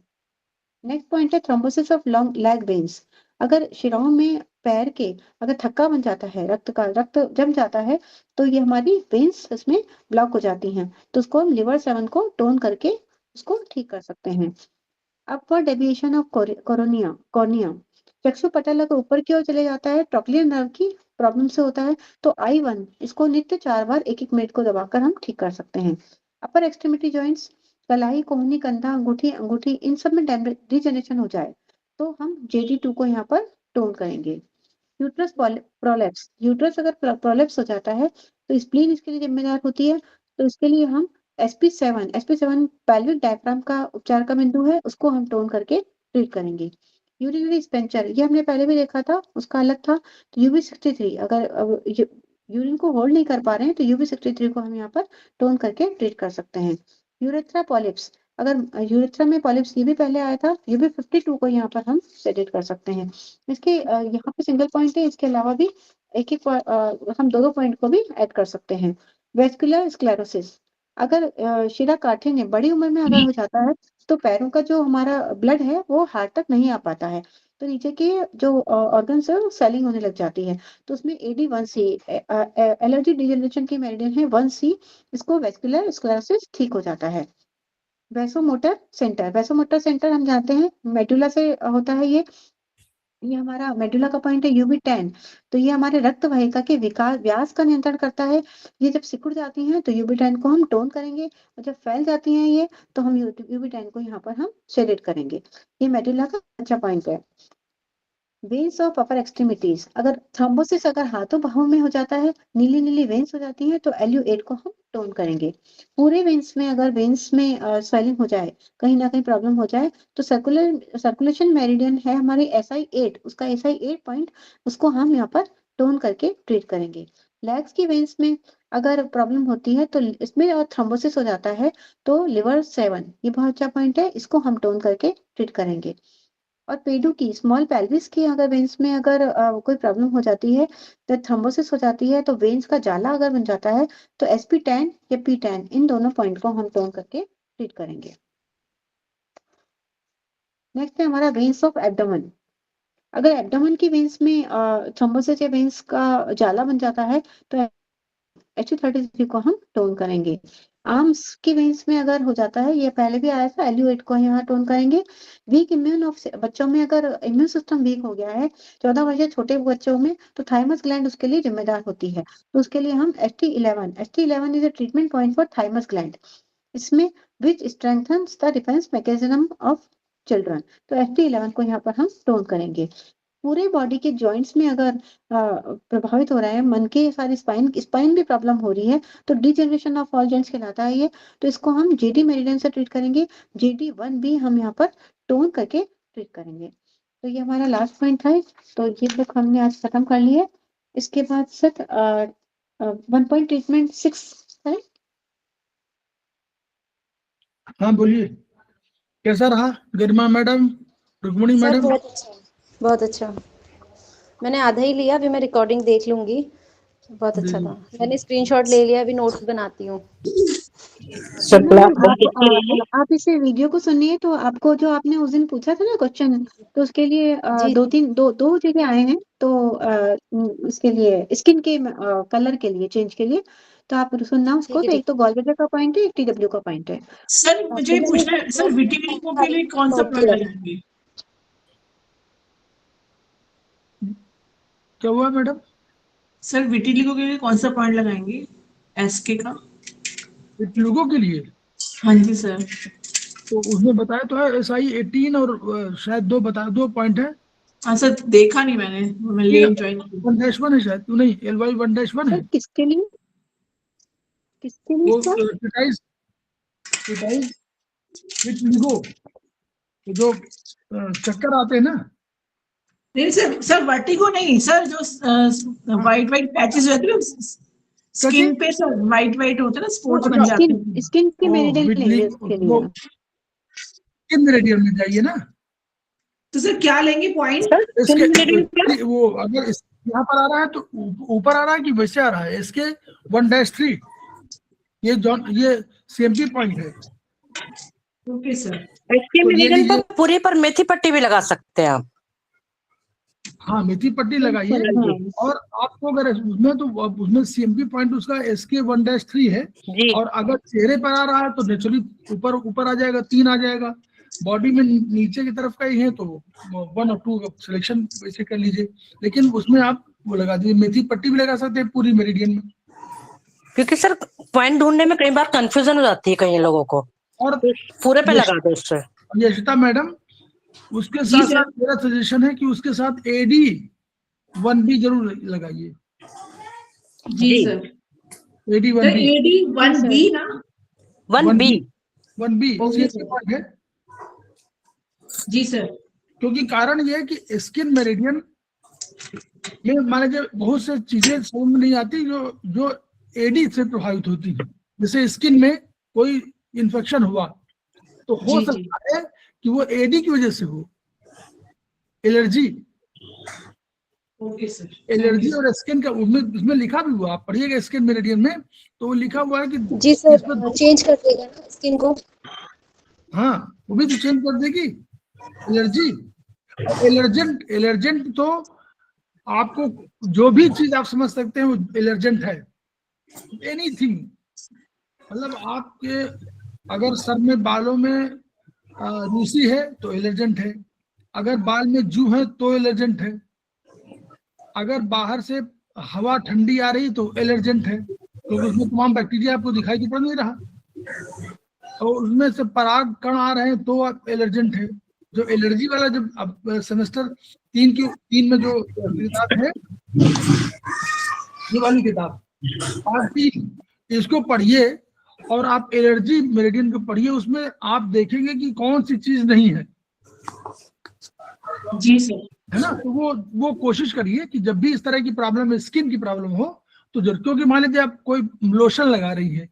नेक्स्ट पॉइंट है thrombosis of long leg veins. अगर शिराओं में पैर के अगर थक्का बन जाता है, रक्त जम जाता है, तो ये हमारी वेन्स इसमें ब्लॉक हो जाती हैं, तो उसको हम liver 7 को टोन करके उसको ठीक कर सकते हैं। अपवर्ड डेविएशन ऑफ कॉर्निया, चक्षुपटल अगर ऊपर की ओर चले जाता है, ट्रॉक्लियर नर्व की प्रॉब्लम से होता है, तो I1 इसको नित्य 4 बार 1-1 मिनट को दबाकर हम ठीक कर सकते हैं। अपर एक्सट्रीमिटी जॉइंट्स, कलाई, कोहनी, कंधा, अंगूठी इन सब में डिजनरेशन हो जाए तो हम JD2 को यहाँ पर टोन करेंगे। यूट्रस प्रोलेप्स, यूट्रस अगर प्रोलेप्स हो जाता है तो स्प्लीन इसके लिए जिम्मेदार होती है, तो इसके लिए हम SP7 पेल्विक डायफ्राम का उपचार का बिंदु है, उसको हम टोन करके ट्रीट करेंगे। यूरिनरी स्पेंचर, ये हमने पहले भी देखा था, उसका अलग था। तो UB63 अगर यूरिन को होल्ड नहीं कर पा रहे हैं तो UB63 को हम यहाँ पर टोन करके ट्रीट कर सकते हैं। यूरेथ्रा पॉलिप्स, अगर यूरेथ्रा में पॉलिप्स ये भी पहले आया था, UB52 को यहाँ पर हम सेलेक्ट कर सकते हैं। इसके यहाँ पे सिंगल पॉइंट है, इसके अलावा भी एक हम दो पॉइंट को भी ऐड कर सकते हैं। वेस्कुलर स्क्लेरोसिस, अगर शिरा काठिन्य बड़ी उम्र में अगर हो जाता है तो पैरों का जो हमारा ब्लड है वो हार्ट तक नहीं आ पाता है, तो नीचे के जो ऑर्गन्स है वो स्वेलिंग होने लग जाती है, तो उसमें AD1C एलर्जी डिजेनरेशन की मेरिडियन है 1C, इसको वेस्कुलर स्क्लेरोसिस ठीक हो जाता है। वैसोमोटर सेंटर हम जानते हैं मेडुला से होता है, ये हमारा मेडुला का पॉइंट है UB10, तो ये हमारे रक्त वाहिका के विकास व्यास का नियंत्रण करता है। ये जब सिकुड़ जाती हैं तो UB10 को हम टोन करेंगे, और जब फैल जाती हैं ये तो हम UB10 को यहाँ पर हम सेलेक्ट करेंगे। ये मेडुला का अच्छा पॉइंट है। वेन्स ऑफ अपर एक्सट्रीमिटीज, अगर थ्रोम्बोसिस अगर हाथों बाहों में हो जाता है, नीली नीली वेन्स हो जाती हैं, तो LU8 को हम टोन करेंगे। पूरे वेन्स में अगर वेन्स में स्वेलिंग हो जाए, कहीं ना कहीं प्रॉब्लम हो जाए, तो सर्कुलेशन मेरिडियन है हमारी SI8, उसका SI8 पॉइंट, उसको हम यहाँ पर टोन करके ट्रीट करेंगे। लेग्स की वेन्स में अगर प्रॉब्लम होती है तो इसमें और थ्रोम्बोसिस हो जाता है तो liver 7 ये बहुत अच्छा पॉइंट है, इसको हम टोन करके ट्रीट करेंगे। और पेडू की स्मॉल पेल्विस की अगर वेन्स में अगर कोई प्रॉब्लम हो जाती है, तो थ्रोम्बोसिस हो जाती है, तो वेन्स का जाला अगर बन जाता है, तो SP10 या P10 इन दोनों पॉइंट को हम टोन करके ट्रीट करेंगे। नेक्स्ट है हमारा वेन्स ऑफ एब्डोमेन। अगर एब्डोमेन की वेन्स में थ्रोम्बोसिस या वेन्स का जाला बन जाता है, तो H33 को हम टोन करेंगे। आर्म्स की वेन्स में अगर हो जाता है, ये पहले भी आया था, LU8 को यहाँ टोन करेंगे। वीक इम्यून ऑफ बच्चों में अगर इम्यून सिस्टम वीक हो गया है 14 वर्ष या छोटे बच्चों में, तो थाइमस ग्लैंड उसके लिए जिम्मेदार होती है, तो उसके लिए हम ST11 is a treatment point for thymus gland, इसमें which strengthens the defence mechanism of children, तो ST11 को यहाँ पर हम टोन करेंगे। पूरे बॉडी के जॉइंट्स में अगर प्रभावित हो रहा है, मन के सारे स्पाइन भी प्रॉब्लम हो रही है, तो डिजेनरेशन ऑफ ऑल जॉइंट्स कहलाता है ये, तो इसको हम JD मेरिडियन से ट्रीट करेंगे। JD1B हम यहाँ पर टोन करके ट्रीट करेंगे। तो ये हमारा लास्ट पॉइंट था, तो ये बुक हमने आज खत्म कर ली है। इसके बाद सर 1 पॉइंट ट्रीटमेंट 6 है। हाँ बोलिए, कैसा रहा गरिमा मैडम, रुक्मणी सर मैडम? बहुत अच्छा। मैंने आधा ही लिया, अभी मैं रिकॉर्डिंग देख लूंगी। बहुत अच्छा था, मैंने स्क्रीनशॉट ले लिया, अभी नोट्स बनाती हूँ। आप इसे वीडियो को सुनिए, तो आपको जो आपने उस दिन पूछा था ना क्वेश्चन, तो उसके लिए जी। दो जगह आए हैं, तो उसके लिए स्किन के कलर के लिए चेंज के लिए, तो आप सुनना उसको। तो एक तो गॉलब्लैडर का पॉइंट है, एक TW का पॉइंट है। सर मुझे पूछना है, सर विटिलिगो के लिए कौन सा पॉइंट लगाएंगे? क्या हुआ मैडम? सर विटिलिगो के लिए कौन सा पॉइंट लगाएंगे? SK का? लोगों के लिए? हाँ जी सर। तो उसमें बताया तो है SI 18 और शायद दो पॉइंट है। हाँ सर, देखा नहीं मैंने, मैं लेट ज्वाइन की। 1-1 है शायद, नहीं LY 1-1 है। किसके लिए वो विटिलिगो जो चक्कर आते हैं ना। नहीं सर वर्टिगो नहीं सर, जो वाइट पैचेस रहते हैं स्किन पे सर, वाइट होता है ना, स्पॉट्स बन जाते हैं। स्किन के मेरिडियन लेंगे उसके लिए। स्किन मेरिडियन में जाइए ना। तो सर क्या लेंगे पॉइंट? वो अगर यहाँ पर आ रहा है तो ऊपर आ रहा है कि वैसे आ रहा है? इसके 1-3 ये CMP पॉइंट है। Okay sir. इसके मेरिडियन पर पूरे पर मेथी पट्टी भी लगा सकते हैं आप। हाँ मेथी पट्टी लगाइए। और आपको अगर उसमें CMP पॉइंट उसका SK 1-3 है। और अगर चेहरे पर आ रहा है तो नेचुरली ऊपर आ जाएगा, 3 आ जाएगा। बॉडी में नीचे की तरफ का ही है तो 1 और 2 सिलेक्शन वैसे कर लीजिए, लेकिन उसमें आप वो लगा दीजिए। मेथी पट्टी भी लगा सकते हैं पूरी मेरिडियन में, क्योंकि सर पॉइंट ढूंढने में कई बार कंफ्यूजन हो जाती है कई लोगों को। और पूरे पे लगा दो उससे। यशिता मैडम, उसके साथ साथ मेरा सजेशन है कि उसके साथ AD1B जरूर लगाइए। जी सर। AD1B ना? 1B है। जी सर। क्योंकि कारण ये है कि स्किन मेरिडियन में मान लीजिए बहुत से चीजें समझ में नहीं आती जो AD से प्रभावित होती है। जैसे स्किन में कोई इन्फेक्शन हुआ तो हो सकता है कि वो AD की वजह से हो, एलर्जी। Okay sir. एलर्जी और स्किन का उसमें लिखा भी हुआ, आप पढ़िएगा स्किन मेरिडियन में, तो वो लिखा हुआ है कि जी सर, चेंज कर देगा ना स्किन को। हाँ वो भी तो चेंज कर देगी। एलर्जी, एलर्जेंट तो आपको जो भी चीज आप समझ सकते हैं वो एलर्जेंट है। एनीथिंग, मतलब आपके अगर सर में बालों में रूसी है तो एलर्जेंट है, अगर बाल में जू है तो एलर्जेंट है, अगर बाहर से हवा ठंडी आ रही तो एलर्जेंट है, क्योंकि उसमें तमाम बैक्टीरिया आपको दिखाई तो पड़ नहीं रहा, और उसमें से पराग कण आ रहे हैं तो एलर्जेंट है। जो एलर्जी वाला जब अब सेमेस्टर 3 में जो किताब है, ये वाली किताब इसको पढ़िए और आप एलर्जी मेरिडियन को पढ़िए, उसमें आप देखेंगे कि कौन सी चीज नहीं है। जी सर। है ना? तो वो कोशिश करिए कि जब भी इस तरह की प्रॉब्लम, स्किन की प्रॉब्लम हो तो जरूर, क्योंकि मान लीजिए आप कोई लोशन लगा रही है,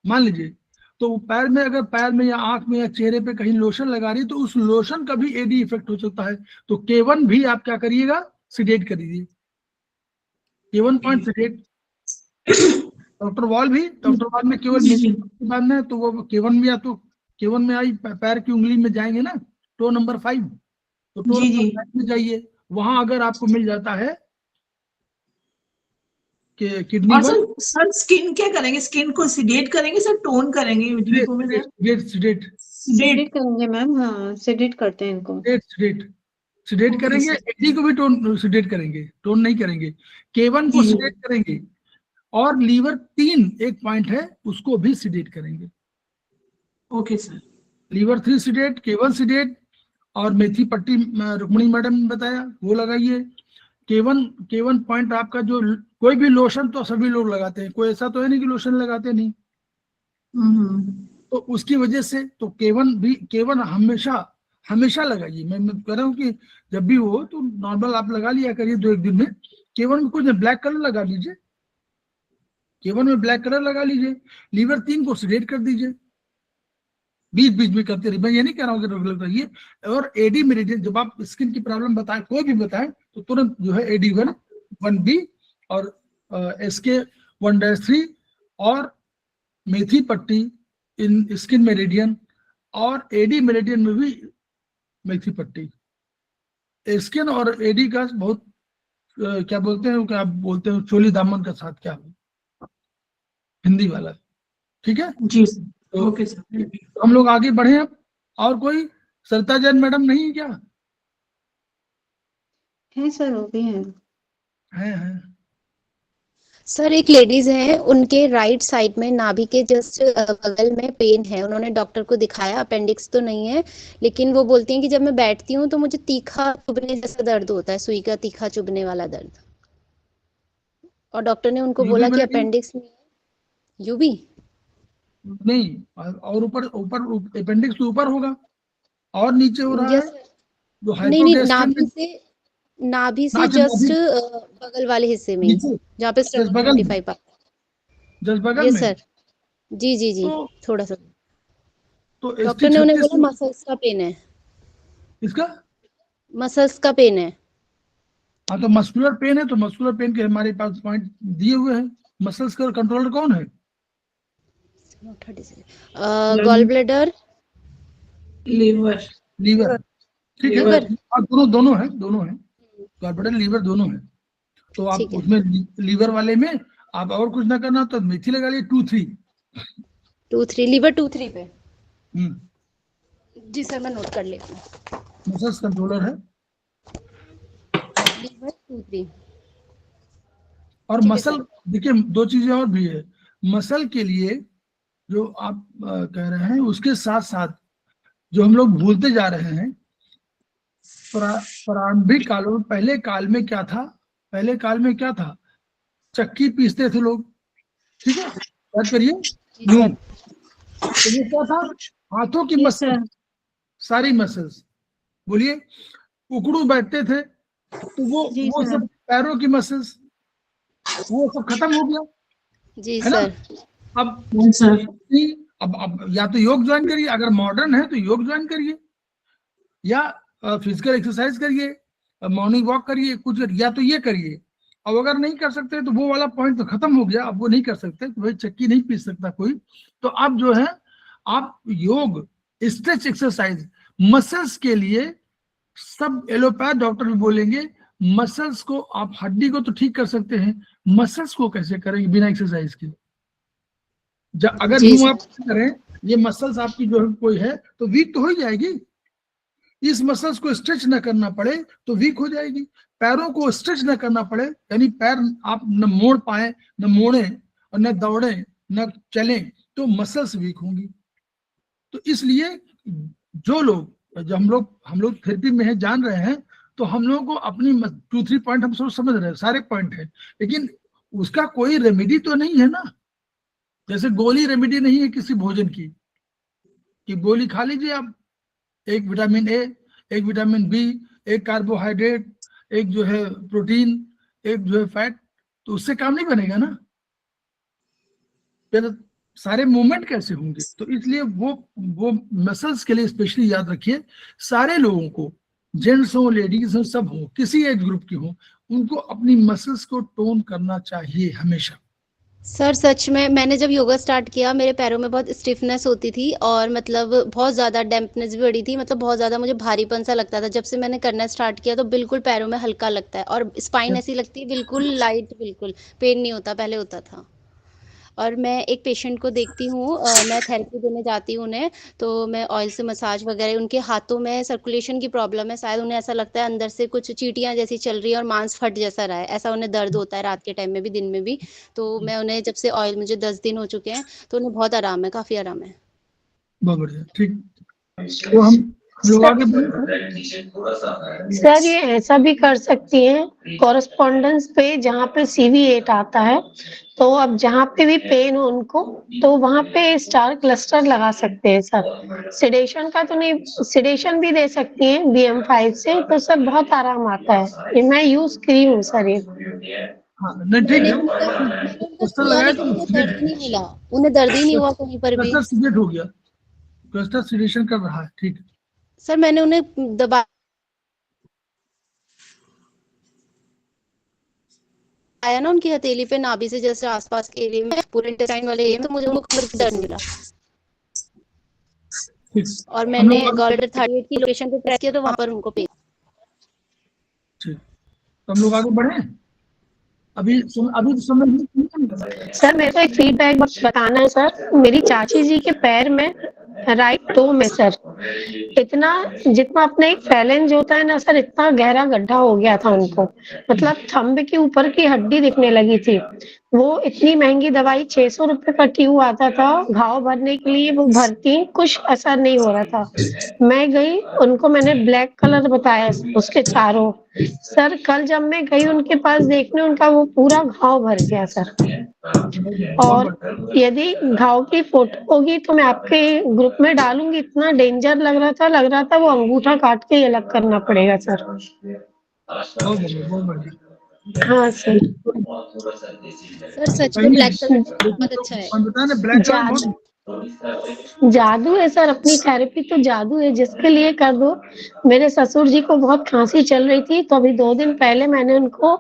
मान लीजिए तो पैर में, अगर पैर में या आंख में या चेहरे पे कहीं लोशन लगा रही है तो उस लोशन का भी एडी इफेक्ट हो सकता है। तो K1 भी आप क्या करिएगा, सिडेट करिए। K1 point सिडेट। डॉक्टर वॉल में केवल बांधना है, तो वो K1 में, या तो K1 में आई पैर की उंगली में जाएंगे ना, टो नंबर 5, तो टो जी, नंबर 5 में जाइए, वहां अगर आपको मिल जाता है कि किडनी और सर स्किन क्या करेंगे, स्किन को सिडेट करेंगे सर, टोन करेंगे? सेडेट करेंगे मैम, हाँ सेडेट करते हैं इनको। सिडेट Okay, करेंगे, sir. एडी को भी टोन सिडेट करेंगे, टोन नहीं करेंगे। K1 को जी। सिडेट करेंगे, और लीवर 3 एक पॉइंट है उसको भी सिडेट करेंगे। Okay sir. Liver 3 sedate, K1 sedate, और मेथी पट्टी रुक्मणी मैडम ने बताया वो लगाइए। K1 पॉइंट आपका जो, कोई भी लोशन तो सभी लोग लगाते हैं, कोई ऐसा तो है नहीं कि लोशन लगाते नहीं, तो उसकी वजह से तो K1 हमेशा लगाइए। मैं कह रहा हूँ कि जब भी हो तो नॉर्मल आप लगा लिया करिए 2-1 दिन में। K1 में कुछ ब्लैक कलर लगा लीजिए, K1 में ब्लैक कलर लगा लीजिए। लीवर 3 को सिडेट कर दीजिए, बीच में करते रहिए। मैं ये नहीं कह रहा हूँ कि रेगुलर करिए। और एडी मेरिडियन, जब आप स्किन की प्रॉब्लम बताएं, कोई भी बताएं, तो तुरंत जो है AD1, 1B और SK1-3 और मेथी पट्टी इन स्किन मेरिडियन, और एडी मेरिडियन में भी मेथी पट्टी। स्किन और एडी का बहुत क्या बोलते हैं, चोली दामन का साथ क्या हिंदी वाला, ठीक है जी सर। तो ओके सर। हम लोग आगे बढ़े अब। और कोई सरिता जैन मैडम नहीं है क्या? है सर, वो भी है। है। सर एक लेडीज है, उनके राइट साइड में नाभि के जस्ट बगल में पेन है। उन्होंने डॉक्टर को दिखाया, अपेंडिक्स तो नहीं है, लेकिन वो बोलती हैं कि जब मैं बैठती हूँ तो मुझे तीखा चुभने जैसा दर्द होता है, सुई का तीखा चुभने वाला दर्द। और डॉक्टर ने उनको बोला कि अपेंडिक्स नहीं है। यूबी नहीं, और ऊपर अपेंडिक्स तो ऊपर होगा, और नीचे हो रहा है जो नहीं, हाइपोगैस्ट्रिक नाभि से जस्ट बगल वाले हिस्से में, जहाँ पे जस्ट बगल ये में। सर जी तो, थोड़ा सा। तो डॉक्टर ने उन्हें बोला मसल्स का पेन है। इसका मसल्स का पेन है। हाँ, तो मस्कुलर पेन है, तो मस्कुलर पेन के हमारे पास पॉइंट दिए हुए हैं। मसल्स का कंट्रोलर कौन है? Gall bladder, liver. ठीक है, और दोनों है गॉल ब्लैडर लीवर दोनों है। तो आप उसमें लीवर वाले में आप और कुछ ना करना तो मेथी लगा लिए 2-3 लीवर 2-3 पे। जी सर, मैं नोट कर लेती हूँ। मसल्स कंट्रोलर है लीवर 2-3। और मसल, देखिए 2 चीजें और भी है मसल के लिए जो आप कह रहे हैं, उसके साथ साथ जो हम लोग भूलते जा रहे हैं, प्रारंभिक कालों में, पहले काल में क्या था, चक्की पीसते थे लोग, ठीक है, याद करिए। तो ये क्या था, हाथों की मसल, सारी मसल्स, बोलिए, उकड़ू बैठते थे तो वो सब पैरों की मसल्स, वो सब खत्म हो गया। जी है सर। अब या तो योग ज्वाइन करिए, अगर मॉडर्न है तो योग ज्वाइन करिए, या फिजिकल एक्सरसाइज करिए, मॉर्निंग वॉक करिए, कुछ या तो ये करिए। अब अगर नहीं कर सकते तो वो वाला पॉइंट तो खत्म हो गया, अब वो नहीं कर सकते तो भाई चक्की नहीं पीस सकता कोई, तो अब जो है आप योग, स्ट्रेच एक्सरसाइज, मसल्स के लिए सब एलोपैथ डॉक्टर भी बोलेंगे मसल्स को, आप हड्डी को तो ठीक कर सकते हैं, मसल्स को कैसे करेंगे बिना एक्सरसाइज के? अगर यूं आप करें, ये मसल्स आपकी जो है कोई है तो वीक तो हो ही जाएगी। इस मसल्स को स्ट्रेच न करना पड़े तो वीक हो जाएगी। पैरों को स्ट्रेच न करना पड़े, यानी पैर आप न मोड़ पाए, न मोड़े और न दौड़े न चलें, तो मसल्स वीक होंगी। तो इसलिए जो लोग, जो हम लोग थेरेपी में है, जान रहे हैं, तो हम लोगों को अपनी 2-3 पॉइंट हम सब समझ रहे हैं, सारे पॉइंट है, लेकिन उसका कोई रेमेडी तो नहीं है ना। जैसे गोली रेमेडी नहीं है किसी भोजन की, कि गोली खा लीजिए आप, एक विटामिन ए, एक विटामिन बी, एक कार्बोहाइड्रेट, एक जो है प्रोटीन, एक जो है फैट, तो उससे काम नहीं बनेगा ना। फिर सारे मूवमेंट कैसे होंगे? तो इसलिए वो मसल्स के लिए स्पेशली याद रखिए, सारे लोगों को, जेंट्स हो लेडीज हो सब हो, किसी एज ग्रुप की हो, उनको अपनी मसल्स को टोन करना चाहिए हमेशा। सर सच में मैंने जब योगा स्टार्ट किया मेरे पैरों में बहुत स्टिफनेस होती थी और मतलब बहुत ज़्यादा डैम्पनेस भी बढ़ी थी, मतलब बहुत ज़्यादा मुझे भारीपन सा लगता था। जब से मैंने करना स्टार्ट किया तो बिल्कुल पैरों में हल्का लगता है और स्पाइन ऐसी लगती है बिल्कुल लाइट, बिल्कुल पेन नहीं होता, पहले होता था। और मैं एक पेशेंट को देखती हूँ, मैं थेरेपी देने जाती हूँ उन्हें, तो मैं ऑयल से मसाज वगैरह, उनके हाथों में सर्कुलेशन की प्रॉब्लम है, शायद उन्हें ऐसा लगता है अंदर से कुछ चींटियां जैसी चल रही है और मांस फट जैसा रहा है, ऐसा उन्हें दर्द होता है रात के टाइम में भी, दिन में भी। तो मैं उन्हें, जब से ऑयल, मुझे 10 दिन हो चुके हैं, तो उन्हें बहुत आराम है, काफ़ी आराम है। बहुत बढ़िया, ठीक। तो हम लोग आगे बढ़े। सर ये ऐसा भी कर सकती हैं कॉरेस्पॉन्डेंस पे, जहाँ पे CV8 आता है, तो अब जहाँ पे भी पेन हो उनको, तो वहाँ पे स्टार क्लस्टर लगा सकते हैं सर। सिडेशन का तो नहीं, सिडेशन भी दे सकती हैं BM5 से, तो सर बहुत आराम आता है। ये मैं यूज की हूँ सर ये। हाँ, नहीं ठीक मैंने है, उनका क्लस्टर किया लगाया लेकिन तो उन्हें दर्द ही नहीं मिला, उन्हें दर्द ही नहीं हुआ कहीं पर भी। क्लस्टर सीडेट हो गया, क्लस्टर सीडेशन कर रहा है, ठीक है। सर मैंने उन्हें दबा आया ना उनकी हथेली पे, नाभि से जैसे आसपास के एरिया में, पूरे इंटेस्टाइन वाले एरिया में, तो मुझे उनको कमर पे दर्द मिला। ठीक, और हम मैंने लोग गॉलब्लैडर 38 की लोकेशन पे प्रेस किया तो वहां पर उनको पेन। ठीक, तो हम लोग आगे बढ़े। अभी तो समझ नहीं। सर मेरे को एक फीडबैक बताना है सर। मेरी चाची जी के पैर में, राइट टो में सर, इतना, जितना अपने एक फैलेंज होता है ना सर, इतना गहरा गड्ढा हो गया था उनको, मतलब थंब के ऊपर की हड्डी दिखने लगी थी। वो इतनी महंगी दवाई 600 रुपए का ट्यूब आता था घाव भरने के लिए, वो भरती, कुछ असर नहीं हो रहा था। मैं गई, उनको मैंने ब्लैक कलर बताया उसके चारों। सर कल जब मैं गई उनके पास देखने, उनका वो पूरा घाव भर गया सर। और यदि घाव की फोटो होगी तो मैं आपके ग्रुप में डालूंगी। इतना डेंजर लग रहा था वो अंगूठा काट के ही अलग करना पड़ेगा सर। बहुत बढ़िया, बहुत बढ़िया। हाँ सर। सर सच में ब्लैक कलर बहुत अच्छा है। बताया ना, ब्लैक कलर जादू, बहुत जादू है सर, अपनी थेरेपी तो जादू है, जिसके लिए कर दो। मेरे ससुर जी को बहुत खांसी चल रही थी, तो अभी 2 दिन पहले मैंने उनको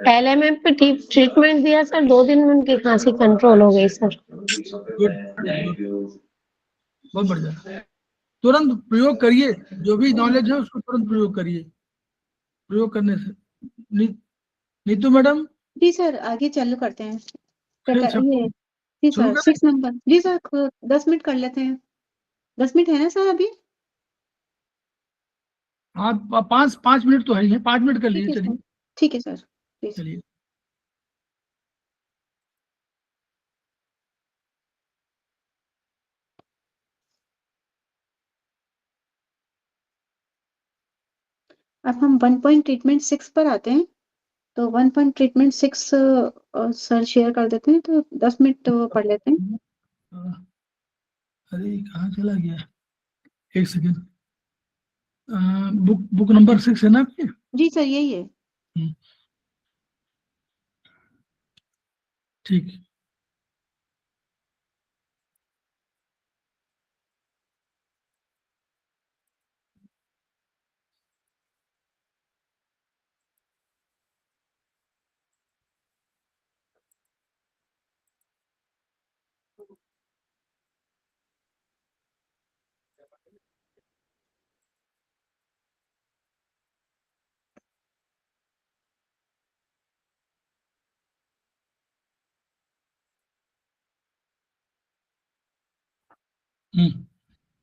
LMM पे ट्रीटमेंट दिया सर, 2 दिन में उनकी खांसी कंट्रोल हो गई सर। गुड, बहुत बढ़िया। तुरंत प्रयोग करिए, जो भी नॉलेज है उसको तुरंत प्रयोग करिए। प्रयोग करने से नीतू मैडम, जी सर, आगे चालू करते हैं। अच्छा, ये जी शुरू सर, करें। 6 नंबर। जी सर, 10 मिनट कर लेते हैं। 10 मिनट है ना सर अभी? हाँ, 5 मिनट तो है ही है, 5 मिनट कर ठीक लिए, है चलिए सर, ठीक है सर, प्लीज। चलिए। अब हम 1 पॉइंट ट्रीटमेंट 6 पर आते हैं। तो 1 पॉइंट ट्रीटमेंट 6 सर शेयर कर देते हैं, तो 10 मिनट पढ़ लेते हैं। अरे कहाँ चला गया, एक सेकेंड। बुक नंबर 6 है ना आपकी? जी सर, यही है। ठीक।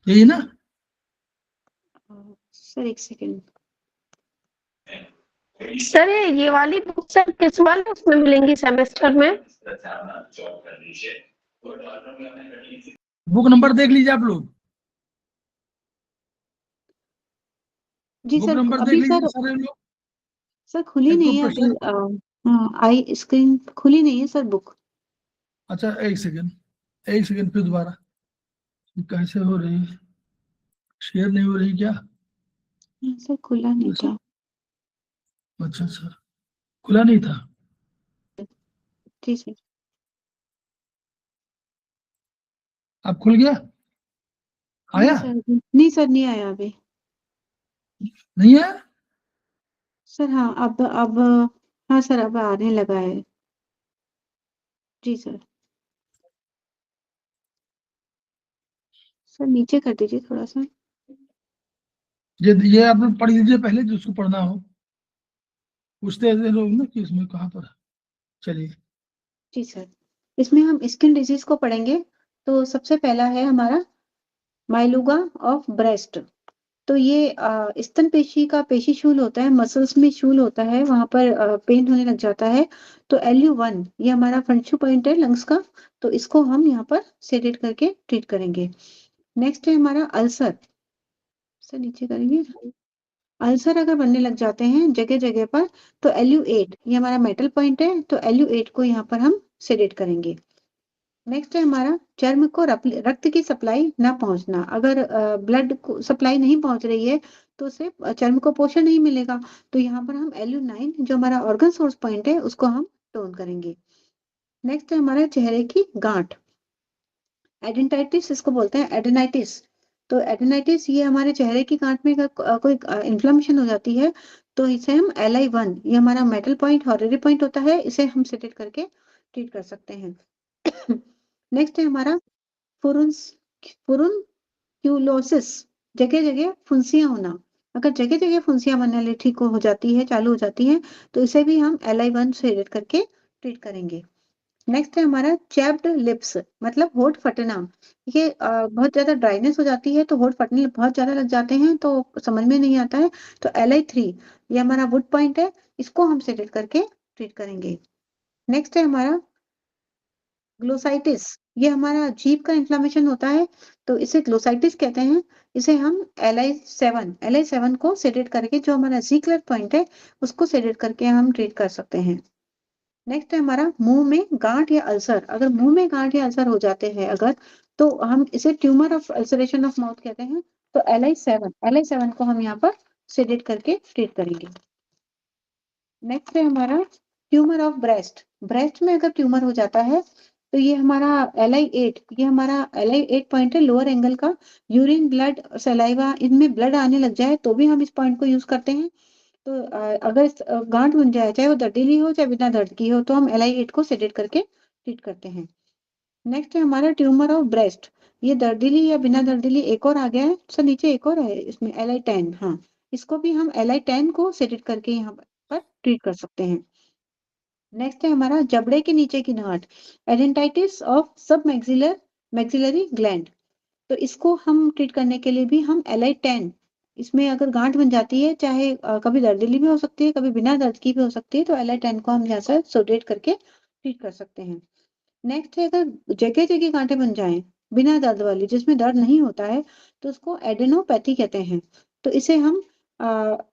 यही ना? सर एक सेकेंड। सर ये वाली बुक सर किस वाले उसमें मिलेंगी सेमेस्टर में? बुक नंबर देख लीजिए आप लोग, जी बुक सर, नंबर देख अभी लीजिए सर, सारे लोग। सर खुली एक तो नहीं है अभी। प्रश्न, हाँ, आई स्क्रीन खुली नहीं है सर बुक। अच्छा एक सेकेंड, फिर दोबारा, कैसे हो रही है, शेयर नहीं हो रही क्या? सर खुला नहीं था। अच्छा, खुला नहीं था। जी सर। अब खुल गया? आया? नहीं सर, नहीं आया अभी नहीं आया? सर। हाँ अब हाँ सर, अब आने लगा है जी सर। सर नीचे कर दीजिए थोड़ा सा। ये आप लोग पढ़ लीजिए पहले, जिसको पढ़ना हो। पूछते ऐसे लोग ना कि इसमें कहाँ पर। चलिए। जी सर, इसमें हम स्किन डिजीज को पढ़ेंगे। तो सबसे पहला है हमारा माइलुगा ऑफ ब्रेस्ट। तो ये स्तन पेशी का पेशी शूल होता है, मसल्स में शूल होता है, वहां पर पेन होने लग जाता है। तो LU1 ये हमारा फंक्शु पॉइंट है लंग्स का, तो इसको हम यहाँ पर सेडेट करके ट्रीट करेंगे। नेक्स्ट है हमारा अल्सर। सर नीचे करेंगे। अल्सर अगर बनने लग जाते हैं जगह जगह पर, तो LU8 ये हमारा मेटल पॉइंट है, तो LU8 को यहाँ पर हम सेडेट करेंगे। नेक्स्ट है हमारा चर्म को रक्त की सप्लाई ना पहुंचना। अगर ब्लड को सप्लाई नहीं पहुंच रही है तो उसे चर्म को पोषण नहीं मिलेगा। तो यहाँ पर हम LU9 जो हमारा ऑर्गन सोर्स पॉइंट है उसको हम टोन करेंगे। नेक्स्ट है हमारा चेहरे की गांठ, एडेंटाइटिस इसको बोलते हैं, एडेनाइटिस। तो एडेनाइटिस ये हमारे चेहरे की गांठ में कोई इन्फ्लेमेशन हो जाती है, तो इसे हम LI1 ये हमारा मेटल पॉइंट हॉररी पॉइंट होता है, इसे हम सेटेट करके ट्रीट कर सकते हैं। नेक्स्ट है हमारा फुरुनक्यूलोसिस, जगह जगह फुंसियां होना। अगर जगह जगह फुंसियां बनने ठीक हो जाती है, चालू हो जाती है, तो इसे भी हम LI1 से एडिट करके ट्रीट करेंगे। नेक्स्ट है हमारा चैप्ड लिप्स, मतलब होठ फटना। ये बहुत ज्यादा ड्राइनेस हो जाती है, तो होठ फटने बहुत ज्यादा लग जाते हैं, तो समझ में नहीं आता है। तो LI3 ये हमारा वुड पॉइंट है, इसको हम सेलेक्ट करके ट्रीट करेंगे। नेक्स्ट है हमारा ग्लोसाइटिस, ये हमारा जीभ का इन्फ्लेमेशन होता है, तो इसे ग्लोसाइटिस कहते हैं। इसे हम LI7 को सेडेट करके, जो हमारा जीक्लर पॉइंट है उसको सेडेट करके हम ट्रीट कर सकते हैं। नेक्स्ट है हमारा मुंह में गांठ या अल्सर। अगर मुंह में गांठ या अल्सर हो जाते हैं अगर, तो हम इसे tumour of ulceration of mouth कहते हैं। तो LI7 को हम यहाँ पर सेडेट करके ट्रीट करेंगे। नेक्स्ट है हमारा ट्यूमर ऑफ ब्रेस्ट। ब्रेस्ट में अगर ट्यूमर हो जाता है, तो ये हमारा LI8 पॉइंट है लोअर एंगल का। यूरिन, ब्लड, सलाइवा, इनमें ब्लड आने लग जाए तो भी हम इस पॉइंट को यूज करते हैं। तो अगर गांठ बन जाए, चाहे वो दर्दीली हो चाहे बिना दर्द की हो, तो हम LI8 को सेडेट करके ट्रीट करते हैं। नेक्स्ट है हमारा ट्यूमर ऑफ ब्रेस्ट। ये दर्दीली या बिना दर्दीली एक और आ गया है सर, नीचे एक और है इसमें LI10। हाँ, इसको भी हम LI10 को सेडेट करके यहाँ पर ट्रीट कर सकते हैं। नेक्स्ट है हमारा जबड़े के नीचे की गांठ, एडेंटाइटिस ऑफ सब मैक्सिलरी ग्लैंड। तो इसको हम ट्रीट करने के लिए भी हम LI10, इसमें अगर गांठ बन जाती है, चाहे कभी दर्दीली भी हो सकती है, कभी बिना दर्द की भी हो सकती है, तो LI10 को हम यहाँ से सेडेट करके ट्रीट कर सकते हैं। नेक्स्ट है अगर जगह जगह गांठें बन जाएं बिना दर्द वाली, जिसमें दर्द नहीं होता है, तो उसको एडेनोपैथी कहते हैं। तो इसे हम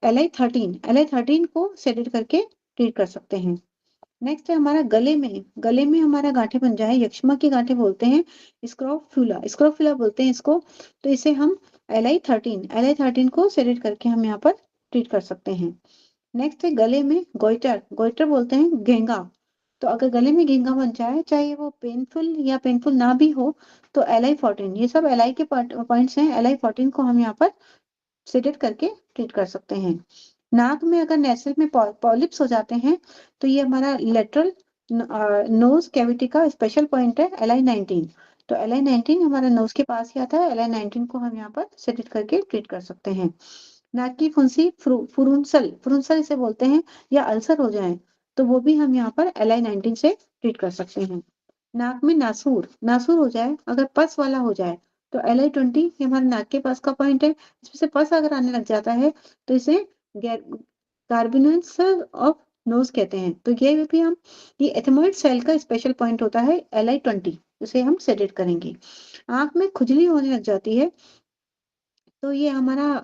LI13 को सेडेट करके ट्रीट कर सकते हैं। नेक्स्ट है हमारा गले में हमारा गांठें बन जाए, यक्ष्मा की गांठें बोलते हैं, स्क्रोफुला बोलते हैं इसको। तो इसे हम LI13 को सेलेक्ट करके हम यहाँ पर ट्रीट कर सकते हैं। नेक्स्ट है गले में गोइटर बोलते हैं, घेंगा। तो अगर गले में घेंगा बन जाए, चाहे वो पेनफुल या पेनफुल ना भी हो, तो LI14, ये सब LI के पॉइंट्स हैं, LI14 को हम यहाँ पर सेलेक्ट करके ट्रीट कर सकते हैं। नाक में अगर नेसल में पॉलिप्स हो जाते हैं, तो ये हमारा लेटरल नोज कैविटी का स्पेशल पॉइंट है LI19। तो LI19 हमारा नोज के पास ही आता है, LI19 को हम यहाँ पर सेलेक्ट करके ट्रीट कर सकते हैं। नाक की फुंसी फुरुंसल इसे बोलते हैं, या अल्सर हो जाए, तो वो भी हम यहाँ पर LI19 से ट्रीट कर सकते हैं। नाक में नासूर हो जाए, अगर पस वाला हो जाए, तो LI20 ये हमारे नाक के पास का पॉइंट है, इसमें से पस अगर आने लग जाता है, तो इसे कार्बिनस ऑफ नोज कहते हैं। तो ये एथेमॉइड सेल का स्पेशल पॉइंट होता है LI20, इसे हम सेडेट करेंगे। आंख में खुजली होने लग जाती है, तो ये हमारा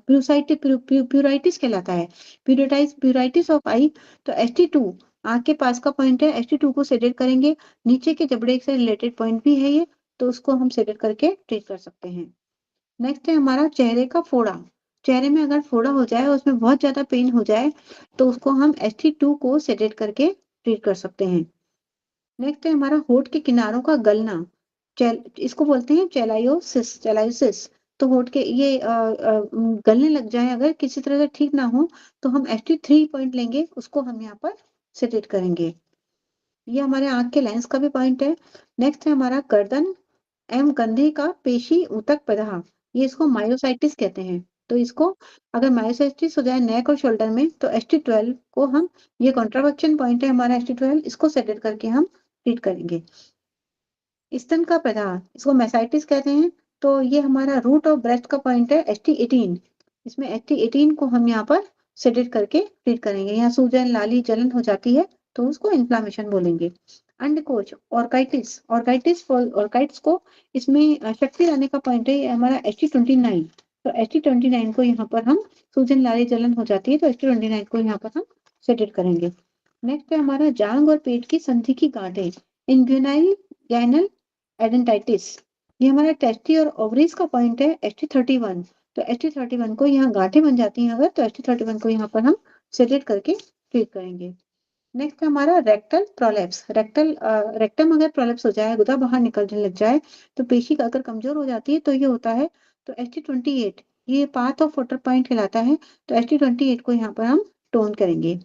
प्यूराइटिस कहलाता है, प्यूराइटिस ऑफ आई। तो ST2 आंख के पास का पॉइंट है, ST2 को सेडेट करेंगे। नीचे के जबड़े से रिलेटेड पॉइंट भी है ये, तो उसको हम सेडेट करके ट्रीट कर सकते हैं। नेक्स्ट है हमारा चेहरे का फोड़ा। चेहरे में अगर फोड़ा हो जाए, उसमें बहुत ज्यादा पेन हो जाए, तो उसको हम ST2 को सेडेट करके ट्रीट कर सकते हैं। नेक्स्ट है हमारा होठ के किनारों का गलना। इसको बोलते हैं चेलायोसिस। तो होठ के ये गलने लग जाए अगर किसी तरह से ठीक ना हो तो हम ST3 पॉइंट लेंगे, उसको हम यहाँ पर सेटेट करेंगे। ये हमारे आंख के लेंस का भी पॉइंट है। नेक्स्ट है हमारा गर्दन एवं कंधे का पेशी ऊतक प्रदाह, ये इसको मायोसाइटिस कहते हैं। तो इसको अगर मायोसाइटिस हो जाए नेक और शोल्डर में तो ST12 को हम, ये कॉन्ट्रावेक्शन पॉइंट है हमारा ST12, इसको सेटेट करके हम ट्रीट करेंगे। स्तन का प्रदाह, इसको मेसाइटिस कहते हैं। तो ये हमारा रूट और ब्रेस्ट का पॉइंट है ST18, इसमें ST18 को हम यहाँ पर सेटेट करके ट्रीट करेंगे। यहाँ सूजन, लाली, जलन हो जाती है तो उसको इन्फ्लामेशन बोलेंगे। अंडकोश ऑर्काइटिस को इसमें शक्ति लाने का पॉइंट है हमारा ST29। तो ST29 को यहाँ पर हम, सूजन, लाली, जलन हो जाती है तो ST29 को यहाँ पर हम सेटेट करेंगे। नेक्स्ट है हमारा जांग और पेट की संधि की गांठें, इंग्यूनाइल एडेंटाइटिस, ये हमारा टेस्टी और ओवरीज का पॉइंट है ST31। तो ST31 को यहाँ गांठें बन जाती हैं अगर, तो ST31 को यहाँ पर हम सेटेट करके ट्रीट करेंगे। नेक्स्ट हमारा रेक्टल प्रोलैप्स, रेक्टम अगर प्रोलैप्स हो जाए, गुदा बाहर निकलने लग जाए तो पेशी अगर कमजोर हो जाती है तो ये होता है। तो ST28 ये पाथ ऑफ वाटर पॉइंट कहलाता है, तो ST28 को यहाँ पर हम टोन करेंगे।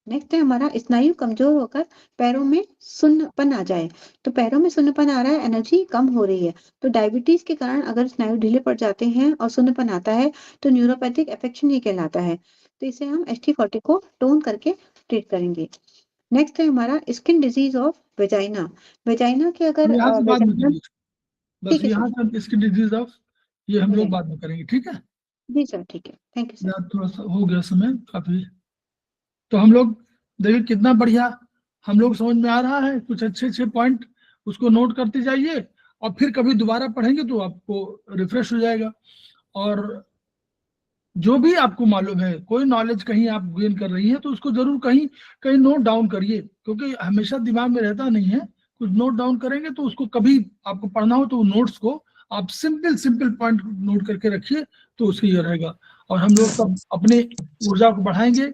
नेक्स्ट है हमारा स्नायु कमजोर होकर पैरों में सुन्नपन आ जाए, तो पैरों में सुन्नपन आ रहा है, एनर्जी कम हो रही है। तो डायबिटीज के कारण अगर स्नायु ढीले पड़ जाते हैं और सुन्नपन आता है तो न्यूरोपैथिक अफेक्शन ये कहलाता है। तो इसे हम ST40 को टोन करके ट्रीट करेंगे। नेक्स्ट है हमारा skin disease of vagina, vagina के अगर यहाँ से बाद में करेंगे, बस ठीक है यहाँ सर। से स्किन डिजीज ऑफ ये हम लोग बाद में करेंगे, ठीक है। जी सर, ठीक है, थैंक यू सर। यार थोड़ा सा हो गया समय काफी, तो हम लोग देखिए कितना बढ़िया हम लोग समझ में आ रहा है। कुछ अच्छे पॉइंट उसको नोट करते जाइए और फिर कभी दोबारा पढ़ेंगे तो आपको रिफ्रेश हो जाएगा। और जो भी आपको मालूम है, कोई नॉलेज कहीं आप गेन कर रही है तो उसको जरूर कहीं कहीं नोट डाउन करिए, क्योंकि हमेशा दिमाग में रहता नहीं है। कुछ नोट डाउन करेंगे तो उसको कभी आपको पढ़ना हो तो नोट्स को आप सिंपल पॉइंट नोट करके रखिए, तो उससे ये रहेगा। और हम लोग सब अपने ऊर्जा को बढ़ाएंगे,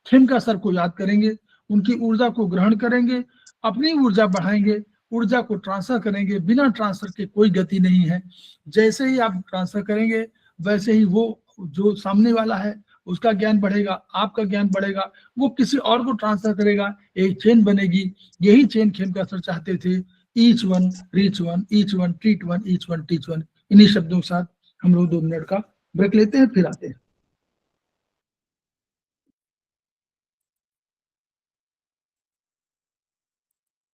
खेमका सर को याद करेंगे, उनकी ऊर्जा को ग्रहण करेंगे, अपनी ऊर्जा बढ़ाएंगे, ऊर्जा को ट्रांसफर करेंगे। बिना ट्रांसफर के कोई गति नहीं है। जैसे ही आप ट्रांसफर करेंगे वैसे ही वो जो सामने वाला है उसका ज्ञान बढ़ेगा, आपका ज्ञान बढ़ेगा, वो किसी और को ट्रांसफर करेगा, एक चेन बनेगी। यही चेन खेमका सर चाहते थे, each one reach one, each one treat one, each one teach one. इन्हीं शब्दों के साथ हम लोग 2 मिनट का ब्रेक लेते हैं, फिर आते हैं।